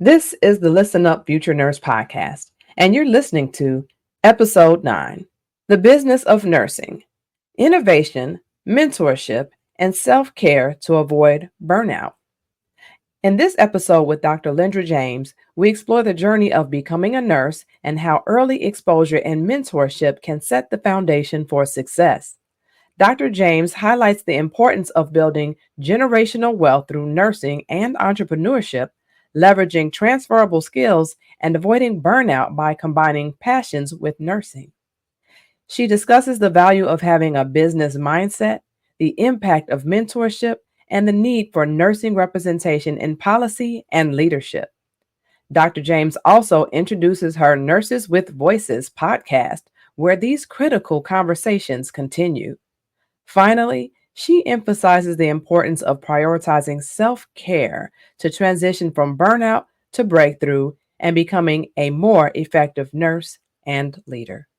This is the Listen Up Future Nurse podcast, and you're listening to Episode 9, The Business of Nursing, Innovation, Mentorship, and Self-Care to Avoid Burnout. In this episode with Dr. Lendra James, we explore the journey of becoming a nurse and how early exposure and mentorship can set the foundation for success. Dr. James highlights the importance of building generational wealth through nursing and entrepreneurship, leveraging transferable skills, and avoiding burnout by combining passions with nursing. She discusses the value of having a business mindset, the impact of mentorship, and the need for nursing representation in policy and leadership. Dr. James also introduces her Nurses with Voices podcast, where these critical conversations continue. Finally, she emphasizes the importance of prioritizing self-care to transition from burnout to breakthrough and becoming a more effective nurse and leader.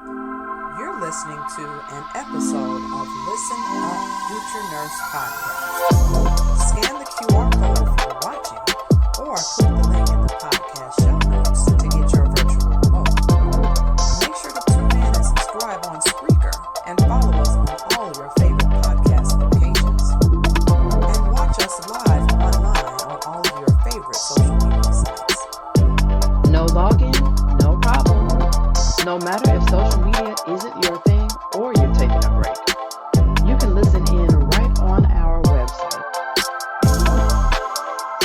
You're listening to an episode of Listen Up Future Nurse Podcast. Scan the QR code if you're watching, or click the link in the podcast show notes to get your virtual remote. Make sure to tune in and subscribe on Spreaker and follow us on all of your favorite podcast locations. And watch us live online on all of your favorite social media sites. No login, no problem. No matter if social media isn't your thing or you're taking a break, you can listen in right on our website.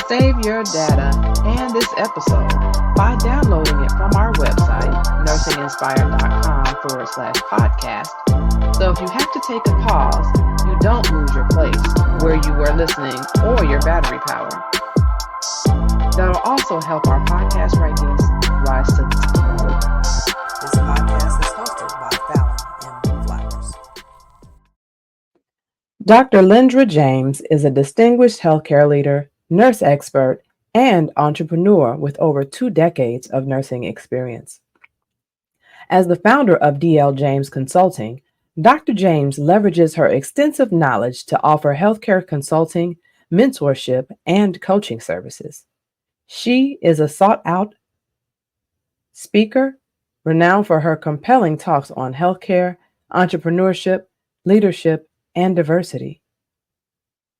Save your data and this episode by downloading it from our website, NursingInspired.com/podcast. So if you have to take a pause, you don't lose your place where you were listening or your battery power. That'll also help our podcast rankings rise to the top. This podcast is hosted by Fallon and Flowers. Dr. Lendra James is a distinguished healthcare leader, nurse expert, and entrepreneur with over 2 decades of nursing experience. As the founder of DL James Consulting, Dr. James leverages her extensive knowledge to offer healthcare consulting, mentorship, and coaching services. She is a sought-out speaker, renowned for her compelling talks on healthcare, entrepreneurship, leadership, and diversity.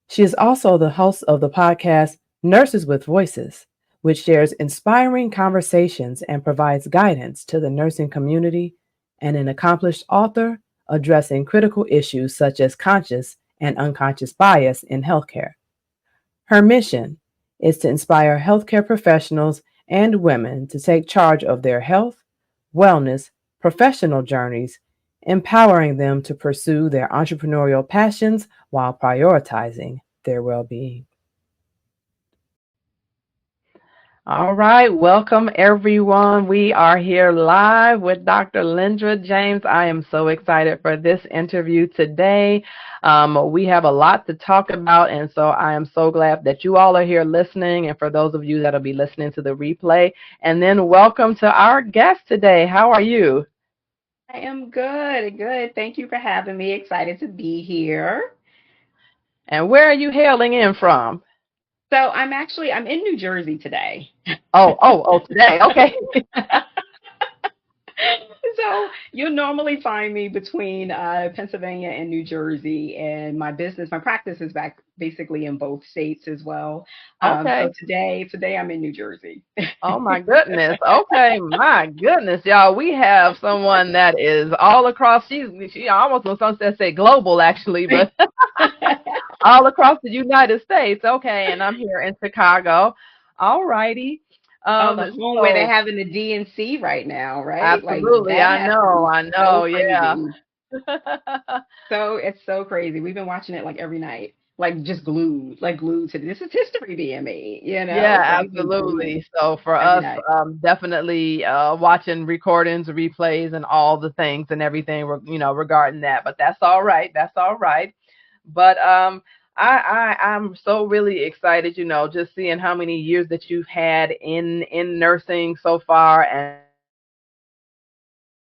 She is also the host of the podcast Nurses with Voices, which shares inspiring conversations and provides guidance to the nursing community, and an accomplished author addressing critical issues such as conscious and unconscious bias in healthcare. Her mission is to inspire healthcare professionals and women to take charge of their health, wellness, professional journeys, empowering them to pursue their entrepreneurial passions while prioritizing their well-being. All right, welcome everyone. We are here live with Dr. Lendra James. I am so excited for this interview today. We have a lot to talk about, and so I am so glad that you all are here listening, and for those of you that'll be listening to the replay. And then welcome to our guest today. How are you? I am good, good. Thank you for having me. Excited to be here. And where are you hailing in from? So I'm in New Jersey today. Today. Okay. So you'll normally find me between Pennsylvania and New Jersey, and my practice is back basically in both states as well. So Okay. today I'm in New Jersey. Oh my goodness. Okay, my goodness, y'all. We have someone that is all across. She almost was supposed to say global, actually, but all across the United States. Okay, and I'm here in Chicago. All righty. Oh, the home where they're So having the DNC right now, right? Like absolutely, that I has to know, be I so know, yeah. crazy. So it's so crazy. We've been watching it like every night, like just glued to this is history being made, you Yeah, know? So we've been glued absolutely. So for every us, night. definitely watching recordings, replays, and all the things and everything, regarding that. But that's all right. That's all right. But I'm so really excited, just seeing how many years that you've had in nursing so far, and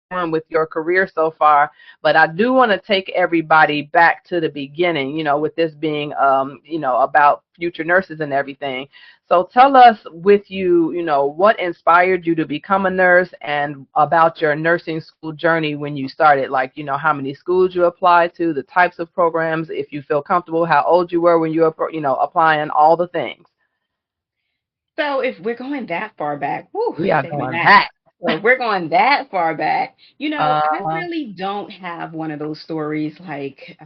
doing with your career so far. But I do want to take everybody back to the beginning, with this being, about future nurses and everything. So tell us with you, what inspired you to become a nurse and about your nursing school journey when you started, like, how many schools you applied to, the types of programs, if you feel comfortable, how old you were when you were, applying, all the things. So if we're going that far back, whew, We are take me going back. back. So if we're going that far back, I Uh-huh. really don't have one of those stories like,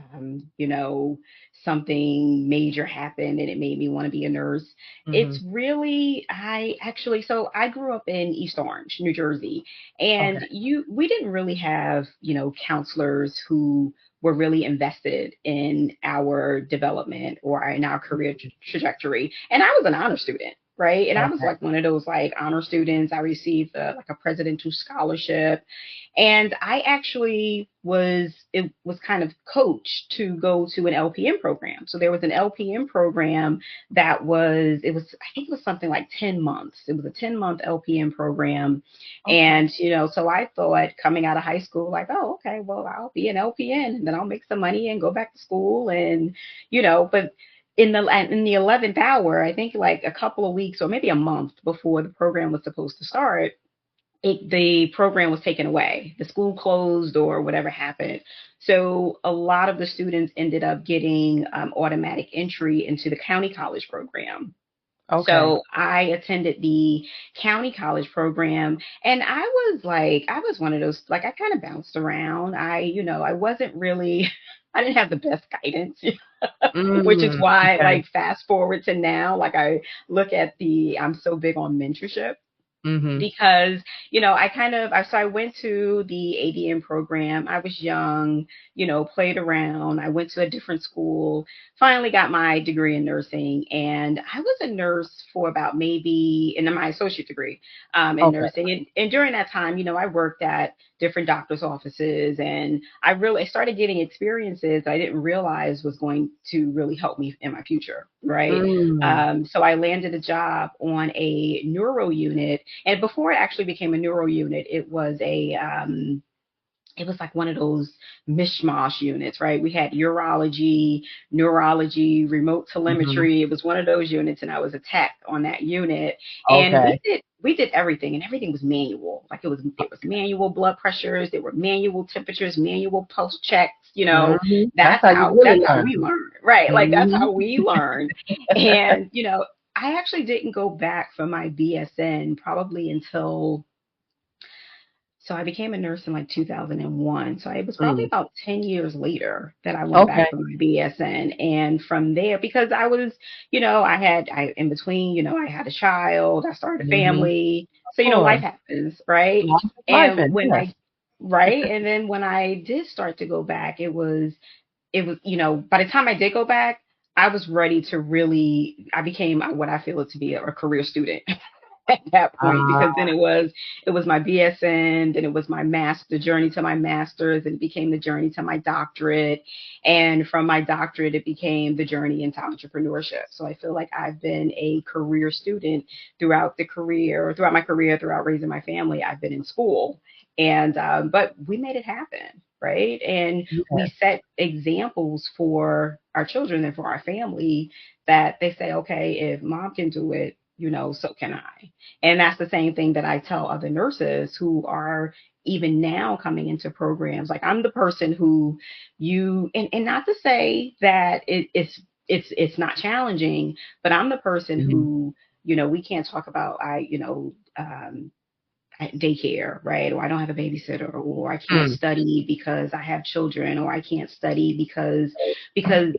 something major happened and it made me want to be a nurse. Mm-hmm. It's really, so I grew up in East Orange, New Jersey, Okay. and we didn't really have, counselors who were really invested in our development or in our career trajectory. And I was an honor student, right? And I was Okay. like one of those like honor students. I received like a presidential scholarship, and I actually was kind of coached to go to an LPN program. So there was an LPN program that I think it was something like 10 months. It was a 10-month LPN program. Okay. And, so I thought coming out of high school, like, oh, okay, well, I'll be an LPN and then I'll make some money and go back to school. And, but in the 11th hour, I think like a couple of weeks or maybe a month before the program was supposed to start, the program was taken away. The school closed or whatever happened. So a lot of the students ended up getting automatic entry into the county college program. Okay. So I attended the county college program, and I was one of those, like, I kind of bounced around. I wasn't really, I didn't have the best guidance, which is why, Okay. like, fast forward to now, like, I'm so big on mentorship Mm-hmm. because I went to the ADM program. I was young, played around. I went to a different school, finally got my degree in nursing, and I was a nurse for about maybe, and then my associate degree in Okay. nursing. And during that time, I worked at different doctors' offices, and I really started getting experiences I didn't realize was going to really help me in my future, right? Mm. So I landed a job on a neuro unit, and before it actually became a neuro unit, it was like one of those mishmash units, right? We had urology, neurology, remote Mm-hmm. telemetry. It was one of those units, and I was a tech on that unit. And Okay. we did everything, and everything was manual. Like there was manual blood pressures, there were manual temperatures, manual pulse checks. Mm-hmm. That's how you really That's how learn. we learned, right? Like that's Mm-hmm. how we learned. And I actually didn't go back for my BSN probably until, so I became a nurse in like 2001. So it was probably Mm. about 10 years later that I went Okay. back for my BSN. And from there, because in between, I had a child, I started a Mm-hmm. family. Of So, life course. happens, right? Life is life, And and yes. right. And then when I did start to go back, by the time I did go back, I was ready to really, I became what I feel to be a career student. At that point, Uh, because then it was my BSN, then it was the journey to my master's, and it became the journey to my doctorate, and from my doctorate it became the journey into entrepreneurship. So I feel like I've been a career student throughout my career, throughout raising my family. I've been in school, and but we made it happen, right? And we yes. set examples for our children and for our family, that they say, okay, if mom can do it, so can I. And that's the same thing that I tell other nurses who are even now coming into programs. Like, I'm the person who and not to say that it's not challenging, but I'm the person Mm-hmm. who, we can't talk about, daycare, right? Or I don't have a babysitter, or I can't Mm. study because I have children, or I can't study because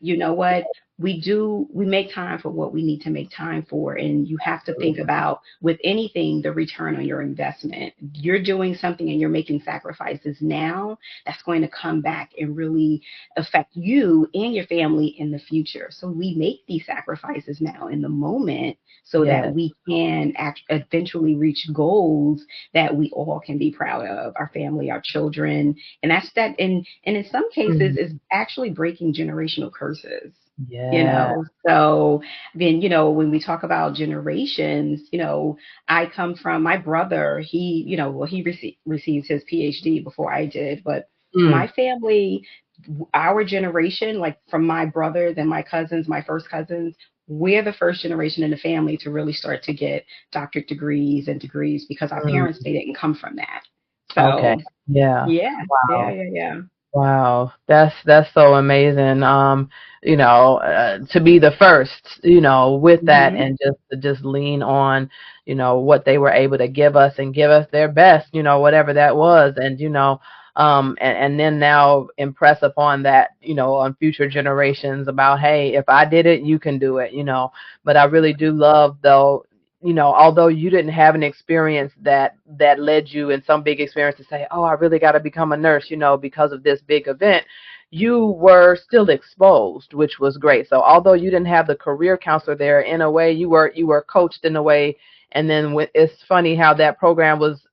you know what? We make time for what we need to make time for. And you have to think about, with anything, the return on your investment. You're doing something and you're making sacrifices now that's going to come back and really affect you and your family in the future. So we make these sacrifices now in the moment so that Yes. we can eventually reach goals that we all can be proud of, our family, our children. And that's that. And in some cases Mm. is actually breaking generational curses. Yeah. So then, when we talk about generations, I come from my brother. He, well, he received his PhD before I did, but Mm. my family, our generation, like from my brother, then my cousins, my first cousins, we're the first generation in the family to really start to get doctorate degrees and degrees because our parents, Mm. they didn't come from that. Okay. So Yeah. yeah, yeah, Wow. yeah, yeah. Wow, that's so amazing. To be the first, with that, Hmm. and just lean on, what they were able to give us and give us their best, whatever that was, and and then now impress upon that, on future generations about, hey, if I did it, you can do it, But I really do love though, although you didn't have an experience that led you in some big experience to say, oh, I really got to become a nurse, because of this big event, you were still exposed, which was great. So although you didn't have the career counselor there, in a way, you were coached in a way. And then it's funny how that program was,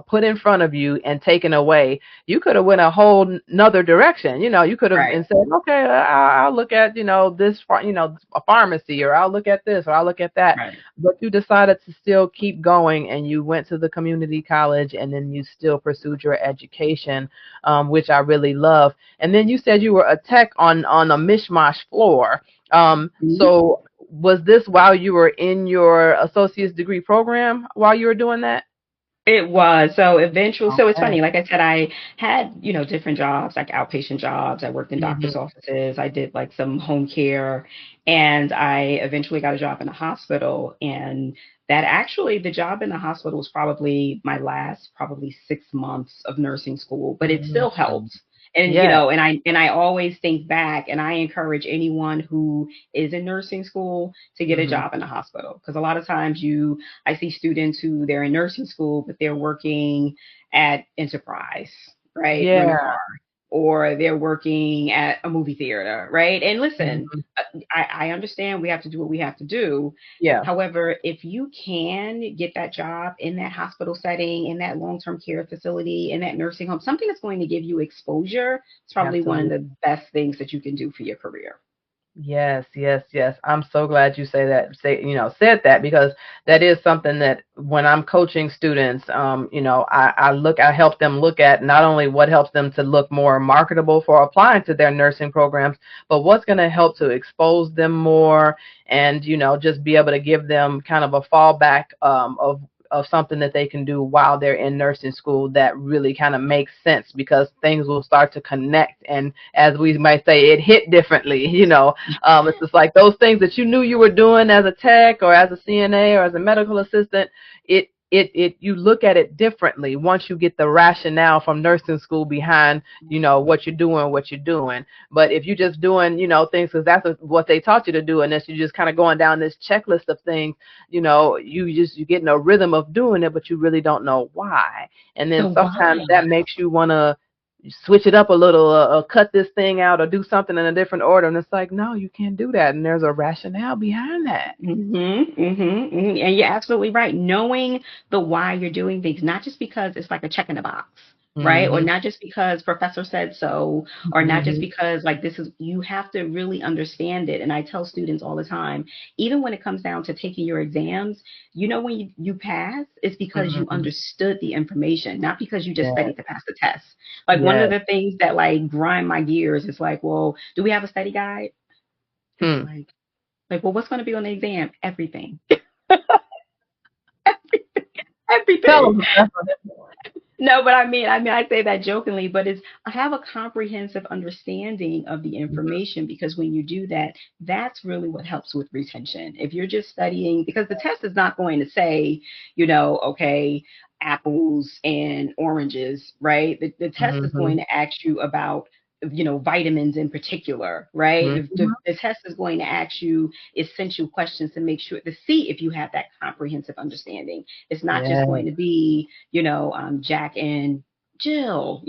put in front of you and taken away. You could have went a whole nother direction. You could have Right, and said, okay, I'll look at, this, a pharmacy, or I'll look at this, or I'll look at that. right. But you decided to still keep going, and you went to the community college, and then you still pursued your education, which I really love. And then you said you were a tech on a mishmash floor. So was this while you were in your associate's degree program while you were doing that? It was. So eventually, so it's Okay. funny. Like I said, I had, different jobs, like outpatient jobs. I worked in doctor's Hmm. offices. I did like some home care, and I eventually got a job in a hospital. And that actually, the job in the hospital was probably my last, probably 6 months of nursing school, but it still Hmm. helped. And Yes. and I always think back, and I encourage anyone who is in nursing school to get a Hmm. job in a hospital, because a lot of times I see students who they're in nursing school, but they're working at Enterprise, right? Rent a car. Yeah. Or they're working at a movie theater, right? And listen, Hmm. I understand we have to do what we have to do. Yeah. However, if you can get that job in that hospital setting, in that long term care facility, in that nursing home, something that's going to give you exposure, it's probably one of Absolutely. the best things that you can do for your career. Yes, yes, yes. I'm so glad you said that, because that is something that when I'm coaching students, I help them look at not only what helps them to look more marketable for applying to their nursing programs, but what's going to help to expose them more, and, just be able to give them kind of a fallback, of something that they can do while they're in nursing school that really kind of makes sense, because things will start to connect, and as we might say, it hit differently. It's just like those things that you knew you were doing as a tech or as a CNA or as a medical assistant. You look at it differently once you get the rationale from nursing school behind, what you're doing. But if you're just doing, things because that's what they taught you to do, and then you're just kind of going down this checklist of things, you're getting a rhythm of doing it, but you really don't know why. And The then sometimes why. that makes you want to switch it up a little, or cut this thing out, or do something in a different order. And it's like, no, you can't do that. And there's a rationale behind that. And you're absolutely right. Knowing the why you're doing things, not just because it's like a check in the box, right? Or Hmm. not just because professor said so, or not just Hmm. because like this is, you have to really understand it. And I tell students all the time, even when it comes down to taking your exams, when you pass, it's because you Hmm. understood the information, not because you just Yes. studied to pass the test. Like one of Yes. the things that like grind my gears is like, well, do we have a study guide? It's Hmm. like, well, what's going to be on the exam? Everything. Tell Everything. them, Professor. No, but I say that jokingly, but I have a comprehensive understanding of the information, because when you do that, that's really what helps with retention. If you're just studying, because the test is not going to say, okay, apples and oranges, right? The test is Hmm. going to ask you about, vitamins in particular, right? Hmm. The test is going to ask you essential questions to make sure to see if you have that comprehensive understanding. It's not just Yes. going to be, Jack and Jill,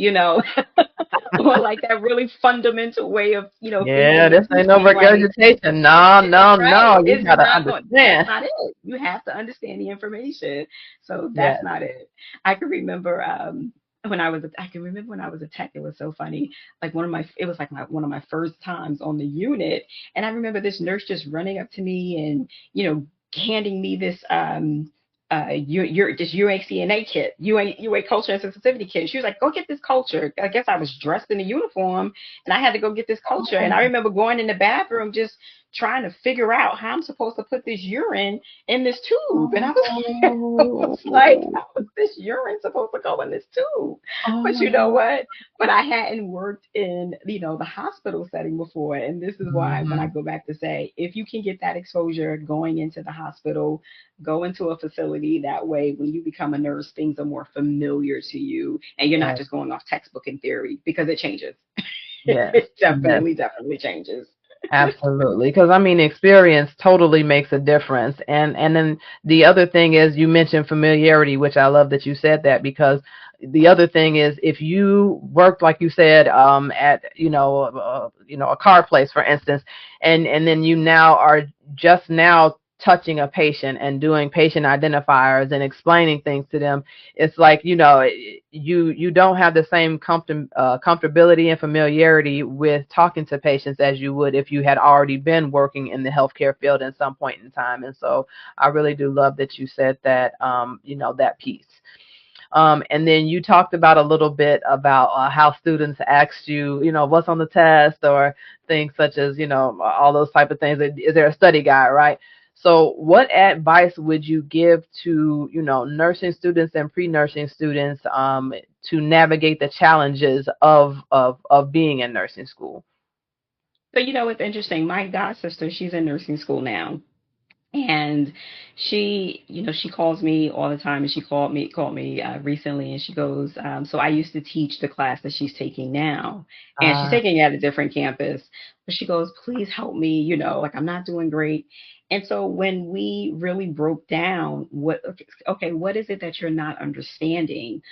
or like that really fundamental way of, Yeah, thinking and this ain't no teaching. Like, regurgitation. No, no, right, no. You it's gotta not going. That's understand. not it. You have to understand the information. So that's Yes. not it. I can remember. when I can remember when I was a tech, it was so funny. Like it was like one of my first times on the unit. And I remember this nurse just running up to me and, handing me this, your this UHCNA kit, UA culture and sensitivity kit. She was like, go get this culture. I guess I was dressed in a uniform and I had to go get this culture. And I remember going in the bathroom just trying to figure out how I'm supposed to put this urine in this tube. And I was, I was like, Oh, how is this urine supposed to go in this tube? But you know oh. what? But I hadn't worked in, the hospital setting before. And this is why when I Mhm. go back to say, if you can get that exposure going into the hospital, go into a facility. That way, when you become a nurse, things are more familiar to you and you're not Yes, just going off textbook and theory because it changes. yes, It yes. definitely changes. Absolutely, because I mean, experience totally makes a difference, and then the other thing is you mentioned familiarity, which I love that you said that because the other thing is if you worked like you said at a car place for instance, and then you now are just now touching a patient and doing patient identifiers and explaining things to them, it's like you don't have the same comfortability and familiarity with talking to patients as you would if you had already been working in the healthcare field at some point in time. And so I really do love that you said that that piece. And then you talked about a little bit about how students asked you, what's on the test or things such as, all those type of things. Is there a study guide, right? So what advice would you give to, nursing students and pre-nursing students to navigate the challenges of being in nursing school? So it's interesting. My god sister, she's in nursing school now. And she calls me all the time, and she called me recently, and she goes, so I used to teach the class that she's taking now, and she's Uh, taking it at a different campus. But she goes, please help me, like I'm not doing great. And so when we really broke down okay, what is it that you're not understanding?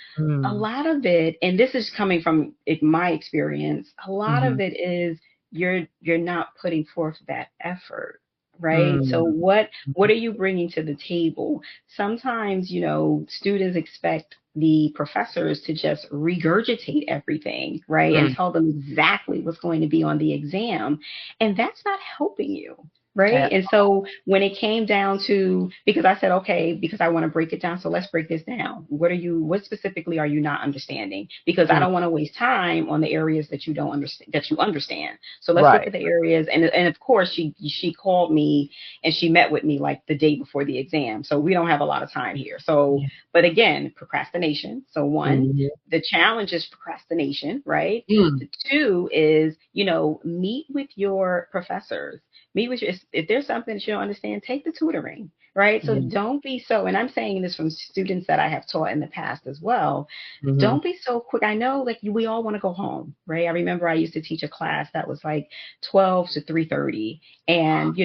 A mm, lot of it, and this is coming from my experience, a lot of mm, it is you're not putting forth that effort, right? So mm, what are you bringing to the table? Sometimes, students expect the professors to just regurgitate everything, right? And mm, tell them exactly what's going to be on the exam, and that's not helping you. yeah, Right. And so when it came down to, because I said, okay, because I want to break it down. So let's break this down. What specifically are you not understanding? Because I mm, don't want to waste time on the areas that you don't understand, that you understand. So let's look right. at the areas. And of course, she called me and she met with me like the day before the exam. So we don't have a lot of time here. So, Yeah. but again, procrastination. So one, Mhm. the challenge is procrastination, right? Mm, The two is, meet with your professors. Meet with your, if there's something that you don't understand, take the tutoring, right? So yeah. don't be so, and I'm saying this from students that I have taught in the past as well. Mhm. Don't be so quick. I know, like, we all want to go home, right? I remember I used to teach a class that was like 12 to 3:30, and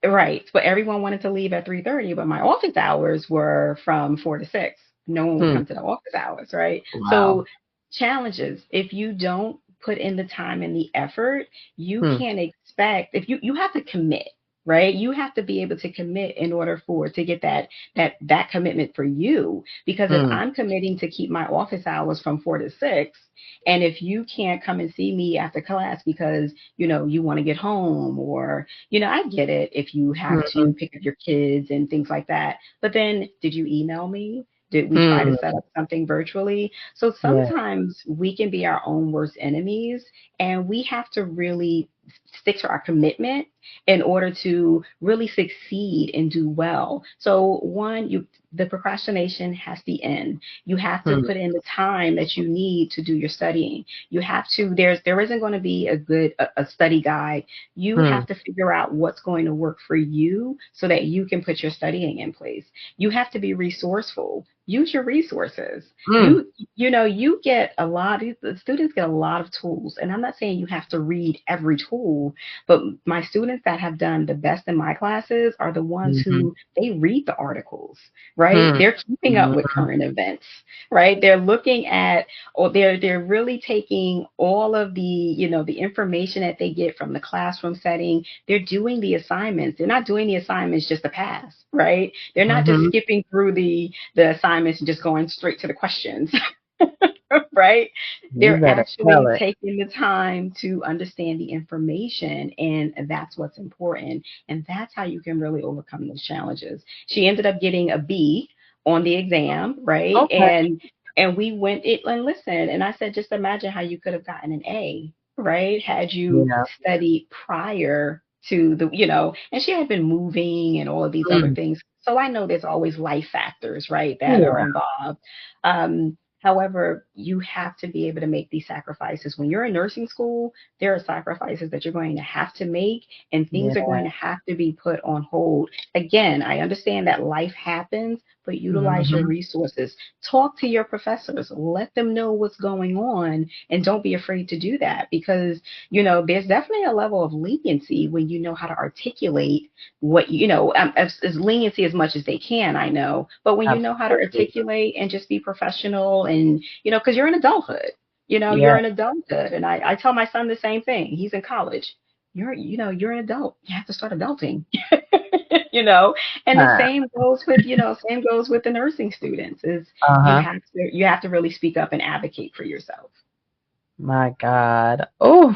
right, but everyone wanted to leave at 3:30, but my office hours were from 4 to 6. No one would Hmm. come to the office hours, right? Wow. So challenges. If you don't put in the time and the effort, you Hmm. can't expect, if you have to commit, right? You have to be able to commit in order for to get that commitment for you. Because if Hmm. I'm committing to keep my office hours from 4 to 6, and if you can't come and see me after class because you want to get home, or I get it if you have to Mhm. pick up your kids and things like that. But then, did you email me? Did we try to Hmm. set up something virtually? So Yeah. sometimes we can be our own worst enemies, and we have to really stick to our commitment in order to really succeed and do well. So one, the procrastination has to end. You have to Hmm. put in the time that you need to do your studying. You have to, there isn't going to be a study guide. You Hmm. have to figure out what's going to work for you so that you can put your studying in place. You have to be resourceful. Use your resources. Hmm. You get a lot, the students get a lot of tools. And I'm not saying you have to read every tool, but my students that have done the best in my classes are the ones Mhm. who they read the articles, right? Hmm. They're keeping up with Mhm. current events, right? They're looking at, or they're really taking all of the information that they get from the classroom setting. They're doing the assignments. They're not doing the assignments just to pass, right? They're not just Mhm. skipping through the assignments and just going straight to the questions. right? You They're better tell actually it. taking the time to understand the information, and that's what's important. And that's how you can really overcome those challenges. She ended up getting a B on the exam, right? Okay. And we went it and listened, and I said, just imagine how you could have gotten an A, right? Had you Yeah. studied prior to the, and she had been moving and all of these other Mm. things. So I know there's always life factors, right, that are Yeah. involved. However, you have to be able to make these sacrifices. When you're in nursing school, there are sacrifices that you're going to have to make, and things are Yeah. going to have to be put on hold. Again, I understand that life happens, but utilize your Hmm. resources. Talk to your professors, let them know what's going on, and don't be afraid to do that, because, there's definitely a level of leniency when you know how to articulate what as leniency as much as they can, I know, but when you know how to Absolutely. articulate and just be professional, and because you're in adulthood, you're Yeah. in adulthood, and I tell my son the same thing. He's in college. You're an adult. You have to start adulting. you know and the same goes with the nursing students. Is Uh-huh. you have to really speak up and advocate for yourself. My God. Oh,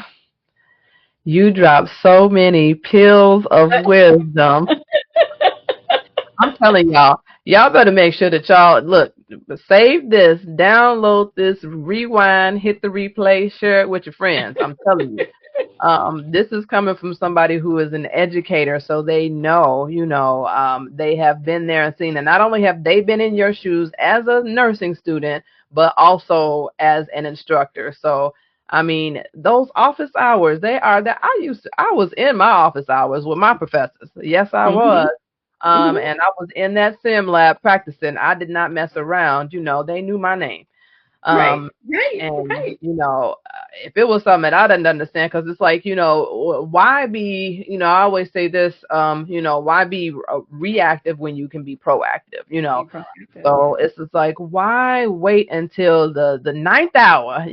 you dropped so many pills of wisdom. I'm telling y'all, y'all better make sure that y'all look, save this, download this, rewind, hit the replay, share it with your friends. I'm telling you. This is coming from somebody who is an educator, so they know, they have been there and seen. And not only have they been in your shoes as a nursing student, but also as an instructor. So, I mean, those office hours, they are that I was in my office hours with my professors. Yes, I Mhm. was. Mhm. And I was in that sim lab practicing. I did not mess around. They knew my name. Right. Um, Right. and Right. if it was something that I didn't understand, because it's like, why be, I always say this, why be reactive when you can be proactive, Be proactive. so it's just like, why wait until the ninth hour,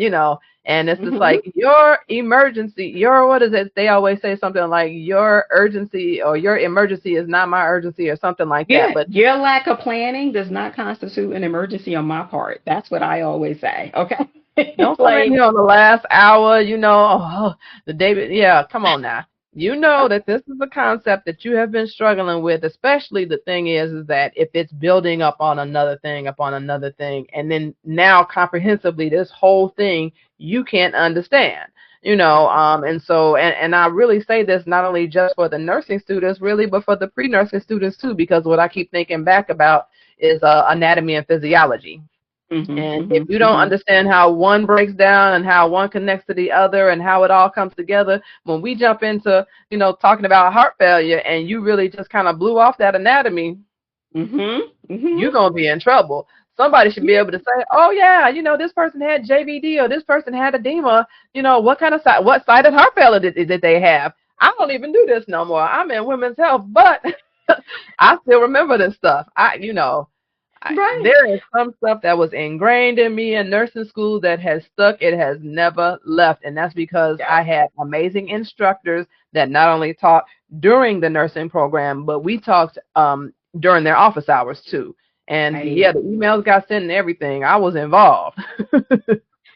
and it's just Mhm. like your emergency, your, what is it? They always say something like your urgency or your emergency is not my urgency or something like that. Yeah, But your lack of planning does not constitute an emergency on my part. That's what I always say. Okay. don't come in Like, here on the last hour, the day. Yeah, come on now. You know that this is a concept that you have been struggling with, especially the thing is that if it's building upon another thing, and then now comprehensively, this whole thing you can't understand, and so, and I really say this not only just for the nursing students, really, but for the pre-nursing students too, because what I keep thinking back about is anatomy and physiology. mhm, And if mhm, you don't mhm. understand how one breaks down and how one connects to the other and how it all comes together, when we jump into, talking about heart failure and you really just kind of blew off that anatomy, Mhm. Mhm. you're going to be in trouble. Somebody should be Yeah. able to say, oh, yeah, this person had JVD or this person had edema. What kind of what side of heart failure did they have? I don't even do this no more. I'm in women's health, but I still remember this stuff. Right. There is some stuff that was ingrained in me in nursing school that has stuck. It has never left. And that's because Yeah. I had amazing instructors that not only taught during the nursing program, but we talked during their office hours too. And Right. yeah, the emails got sent and everything. I was involved.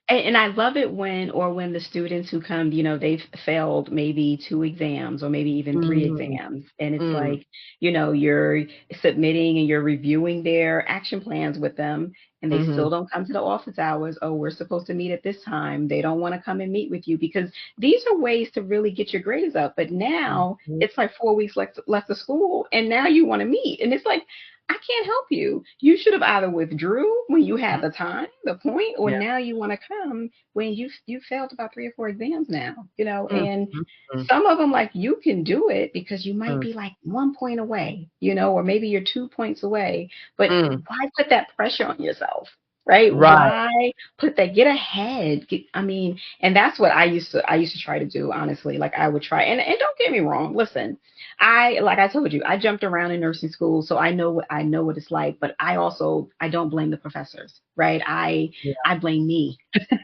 And I love it when the students who come, they've failed maybe two exams or maybe even three Mm, exams. And it's mm, like, you're submitting and you're reviewing their action plans with them, and they mm-hmm, still don't come to the office hours. Oh, we're supposed to meet at this time. They don't want to come and meet with you, because these are ways to really get your grades up. But now mm-hmm. it's like 4 weeks left of school, and now you want to meet. And it's like, I can't help you. You should have either withdrew when you had the time, the point, or Yeah. now you want to come when you failed about 3 or 4 exams now. And Mm-hmm, some of them, like, you can do it because you might mm-hmm, be like 1 point away, or maybe you're 2 points away. But mm. why put that pressure on yourself? Right? Right. Why put that? Get ahead. I mean, and that's what I used to try to do, honestly. Like, I would try, and don't get me wrong. Listen, like I told you, I jumped around in nursing school, so I know what it's like. But I don't blame the professors, right? Yeah. I blame me.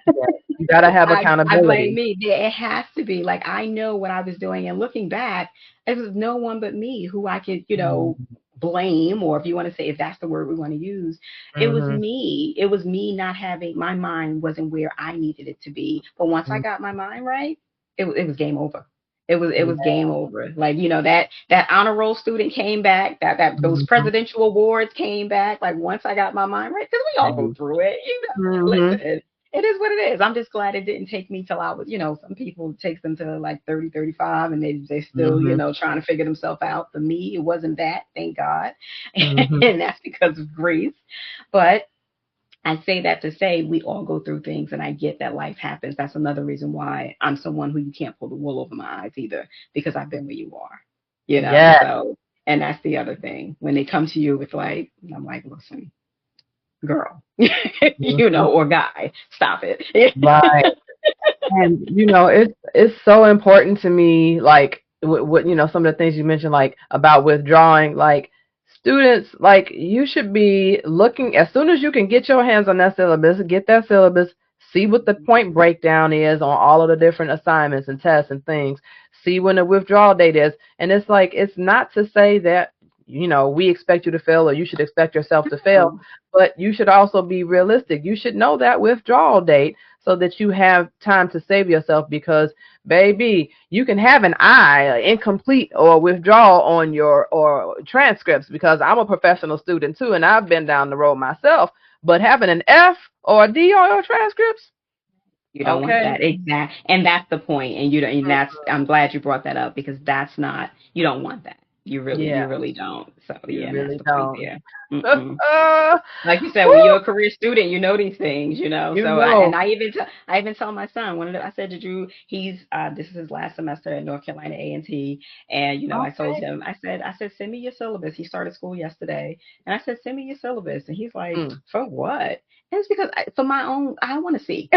Yeah. You got to have I blame accountability. me. Yeah, it has to be. Like, I know what I was doing, and looking back, it was no one but me who I could, Mhm. blame, or if you want to say, if that's the word we want to use, it was Mhm. me. It was me not having, my mind wasn't where I needed it to be. But once I Mhm. got my mind right, it was game over. It was Yeah. game over. Like, that honor roll student came back, that those Mhm. presidential awards came back. Like, once I got my mind right, because we all go Mhm. through it. Mhm. Listen, it is what it is. I'm just glad it didn't take me till I was, some people it takes them to like 30, 35, and they still, Mhm. trying to figure themselves out. For me, it wasn't that, thank God. Mhm. And that's because of grace. But I say that to say we all go through things, and I get that life happens. That's another reason why I'm someone who you can't pull the wool over my eyes either, because I've been where you are. Yes. So, and that's the other thing. When they come to you with like, I'm like, listen, girl, Mhm. or guy, stop it. Right. And it's so important to me, like what some of the things you mentioned, like about withdrawing, like students, like you should be looking as soon as you can get your hands on that syllabus, get that syllabus, see what the point breakdown is on all of the different assignments and tests and things, see when the withdrawal date is, and it's like it's not to say that we expect you to fail or you should expect yourself to fail, Oh, but you should also be realistic. You should know that withdrawal date so that you have time to save yourself, because baby, you can have an incomplete or withdrawal on your or transcripts, because I'm a professional student too and I've been down the road myself, but having an F or a D on your transcripts, you don't want okay. that. Exact. And that's the point. And you don't, and that's, I'm glad you brought that up, because that's not, you don't want that. You Yeah, really don't. So you yeah, and that's really the point don't. there. Mm-mm. Like you said, when Woo, you're a career student, you know these things. you So know. I even tell my son, I said, did you? He's this is his last semester at North Carolina A&T, and I told Okay. him, I said, send me your syllabus. He started school yesterday, and I said, send me your syllabus, and he's like, Mm, for what? And it's because for my own, I want to see.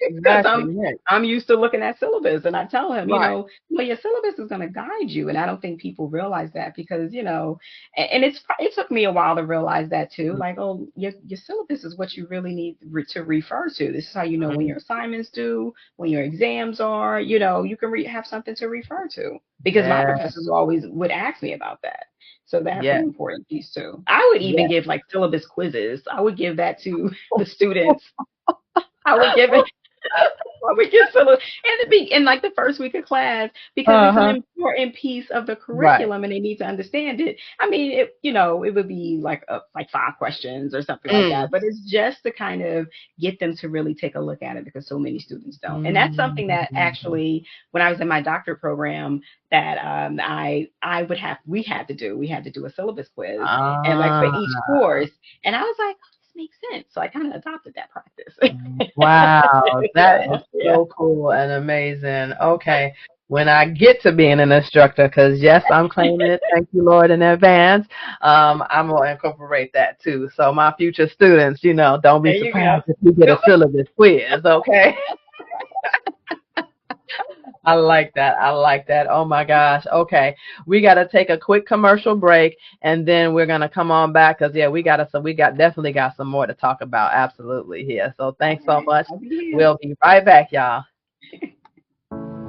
Because exactly. Yeah. I'm used to looking at syllabus, and I tell him, Right. well, your syllabus is going to guide you, and I don't think people realize that, because and it took me a while to realize that too. Like, oh, your syllabus is what you really need to refer to. This is how you know when Mhm. your assignments due, when your exams are. You can have something to refer to, because my Yeah. professors always would ask me about that. So that's an Yeah. important piece too. I would even Yeah. give like syllabus quizzes. I would give that to the students. I would give it. Well, we get so in like the first week of class, because it's an Uh-huh. important piece of the Right. curriculum and they need to understand it. I mean, it would be like 5 questions or something like Mm. that, but it's just to kind of get them to really take a look at it, because so many students don't. And that's something that Mm. actually, when I was in my doctorate program, that we had to do a syllabus quiz, and like for Ah, each course, and I was like, oh, this makes sense. So I kind of adopted that practice. wow, that is Yeah. so cool and amazing. Okay, when I get to being an instructor, because yes, I'm claiming it. Thank you, Lord, in advance. I'm gonna incorporate that too. So my future students, don't be There you go. surprised if you get a Nope. syllabus quiz. Okay. I like that. I like that. Oh my gosh. Okay. We got to take a quick commercial break and then we're going to come on back because yeah, we definitely got some more to talk about. Absolutely. Yeah. So All thanks so right. much. I'll be here. We'll be right back, y'all.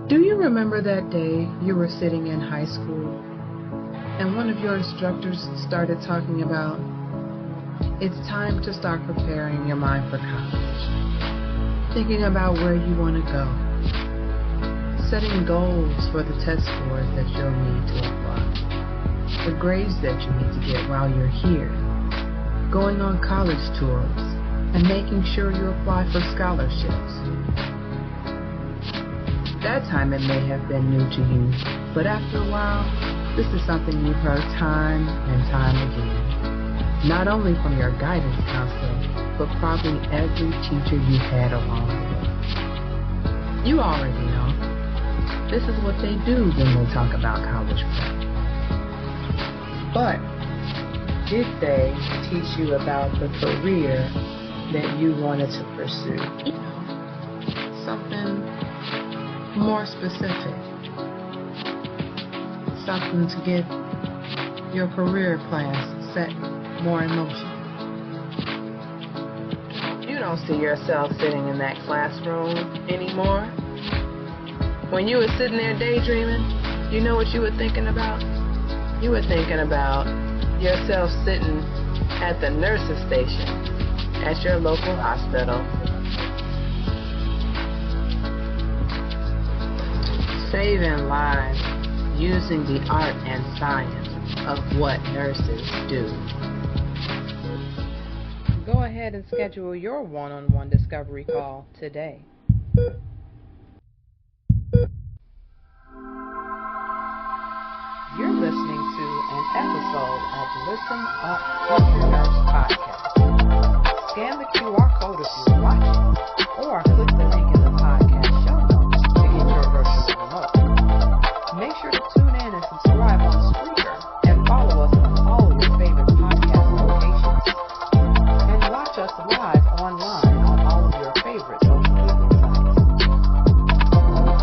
Do you remember that day you were sitting in high school and one of your instructors started talking about it's time to start preparing your mind for college, thinking about where you want to go, setting goals for the test scores that you'll need to apply, the grades that you need to get while you're here, going on college tours, and making sure you apply for scholarships. That time it may have been new to you, but after a while, this is something you've heard time and time again. Not only from your guidance counselor, but probably every teacher you've had along the way. You already know. This is what they do when they talk about college prep. But did they teach you about the career that you wanted to pursue? Something more specific. Something to get your career plans set more in motion. You don't see yourself sitting in that classroom anymore. When you were sitting there daydreaming, you know what you were thinking about? You were thinking about yourself sitting at the nurse's station at your local hospital, saving lives using the art and science of what nurses do. Go ahead and schedule your one-on-one discovery call today. You're listening to an episode of Listen Up Future Nurse Podcast. Scan the QR code if you're watching, or click the link in the podcast show notes to get your virtual remote. Make sure to tune in and subscribe on Spreaker and follow us on all your favorite podcast locations. And watch us live online on all of your favorite social media sites.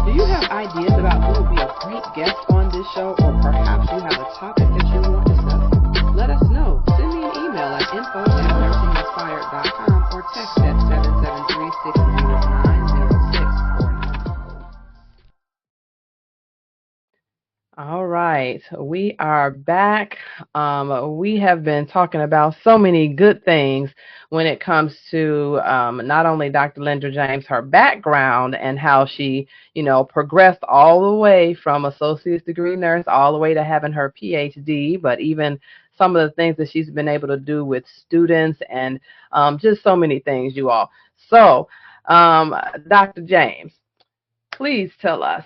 Do you have ideas about who would be a great guest on this show, or perhaps you have a topic that you want discussed? Let us know. Send me an email at info@NursingInspired.com or text at 773-609-0649. All right, we are back. We have been talking about so many good things when it comes to not only Dr. Lendra James, her background and how she, progressed all the way from associate's degree nurse all the way to having her PhD, but even some of the things that she's been able to do with students and just so many things, you all. So, Dr. James, please tell us.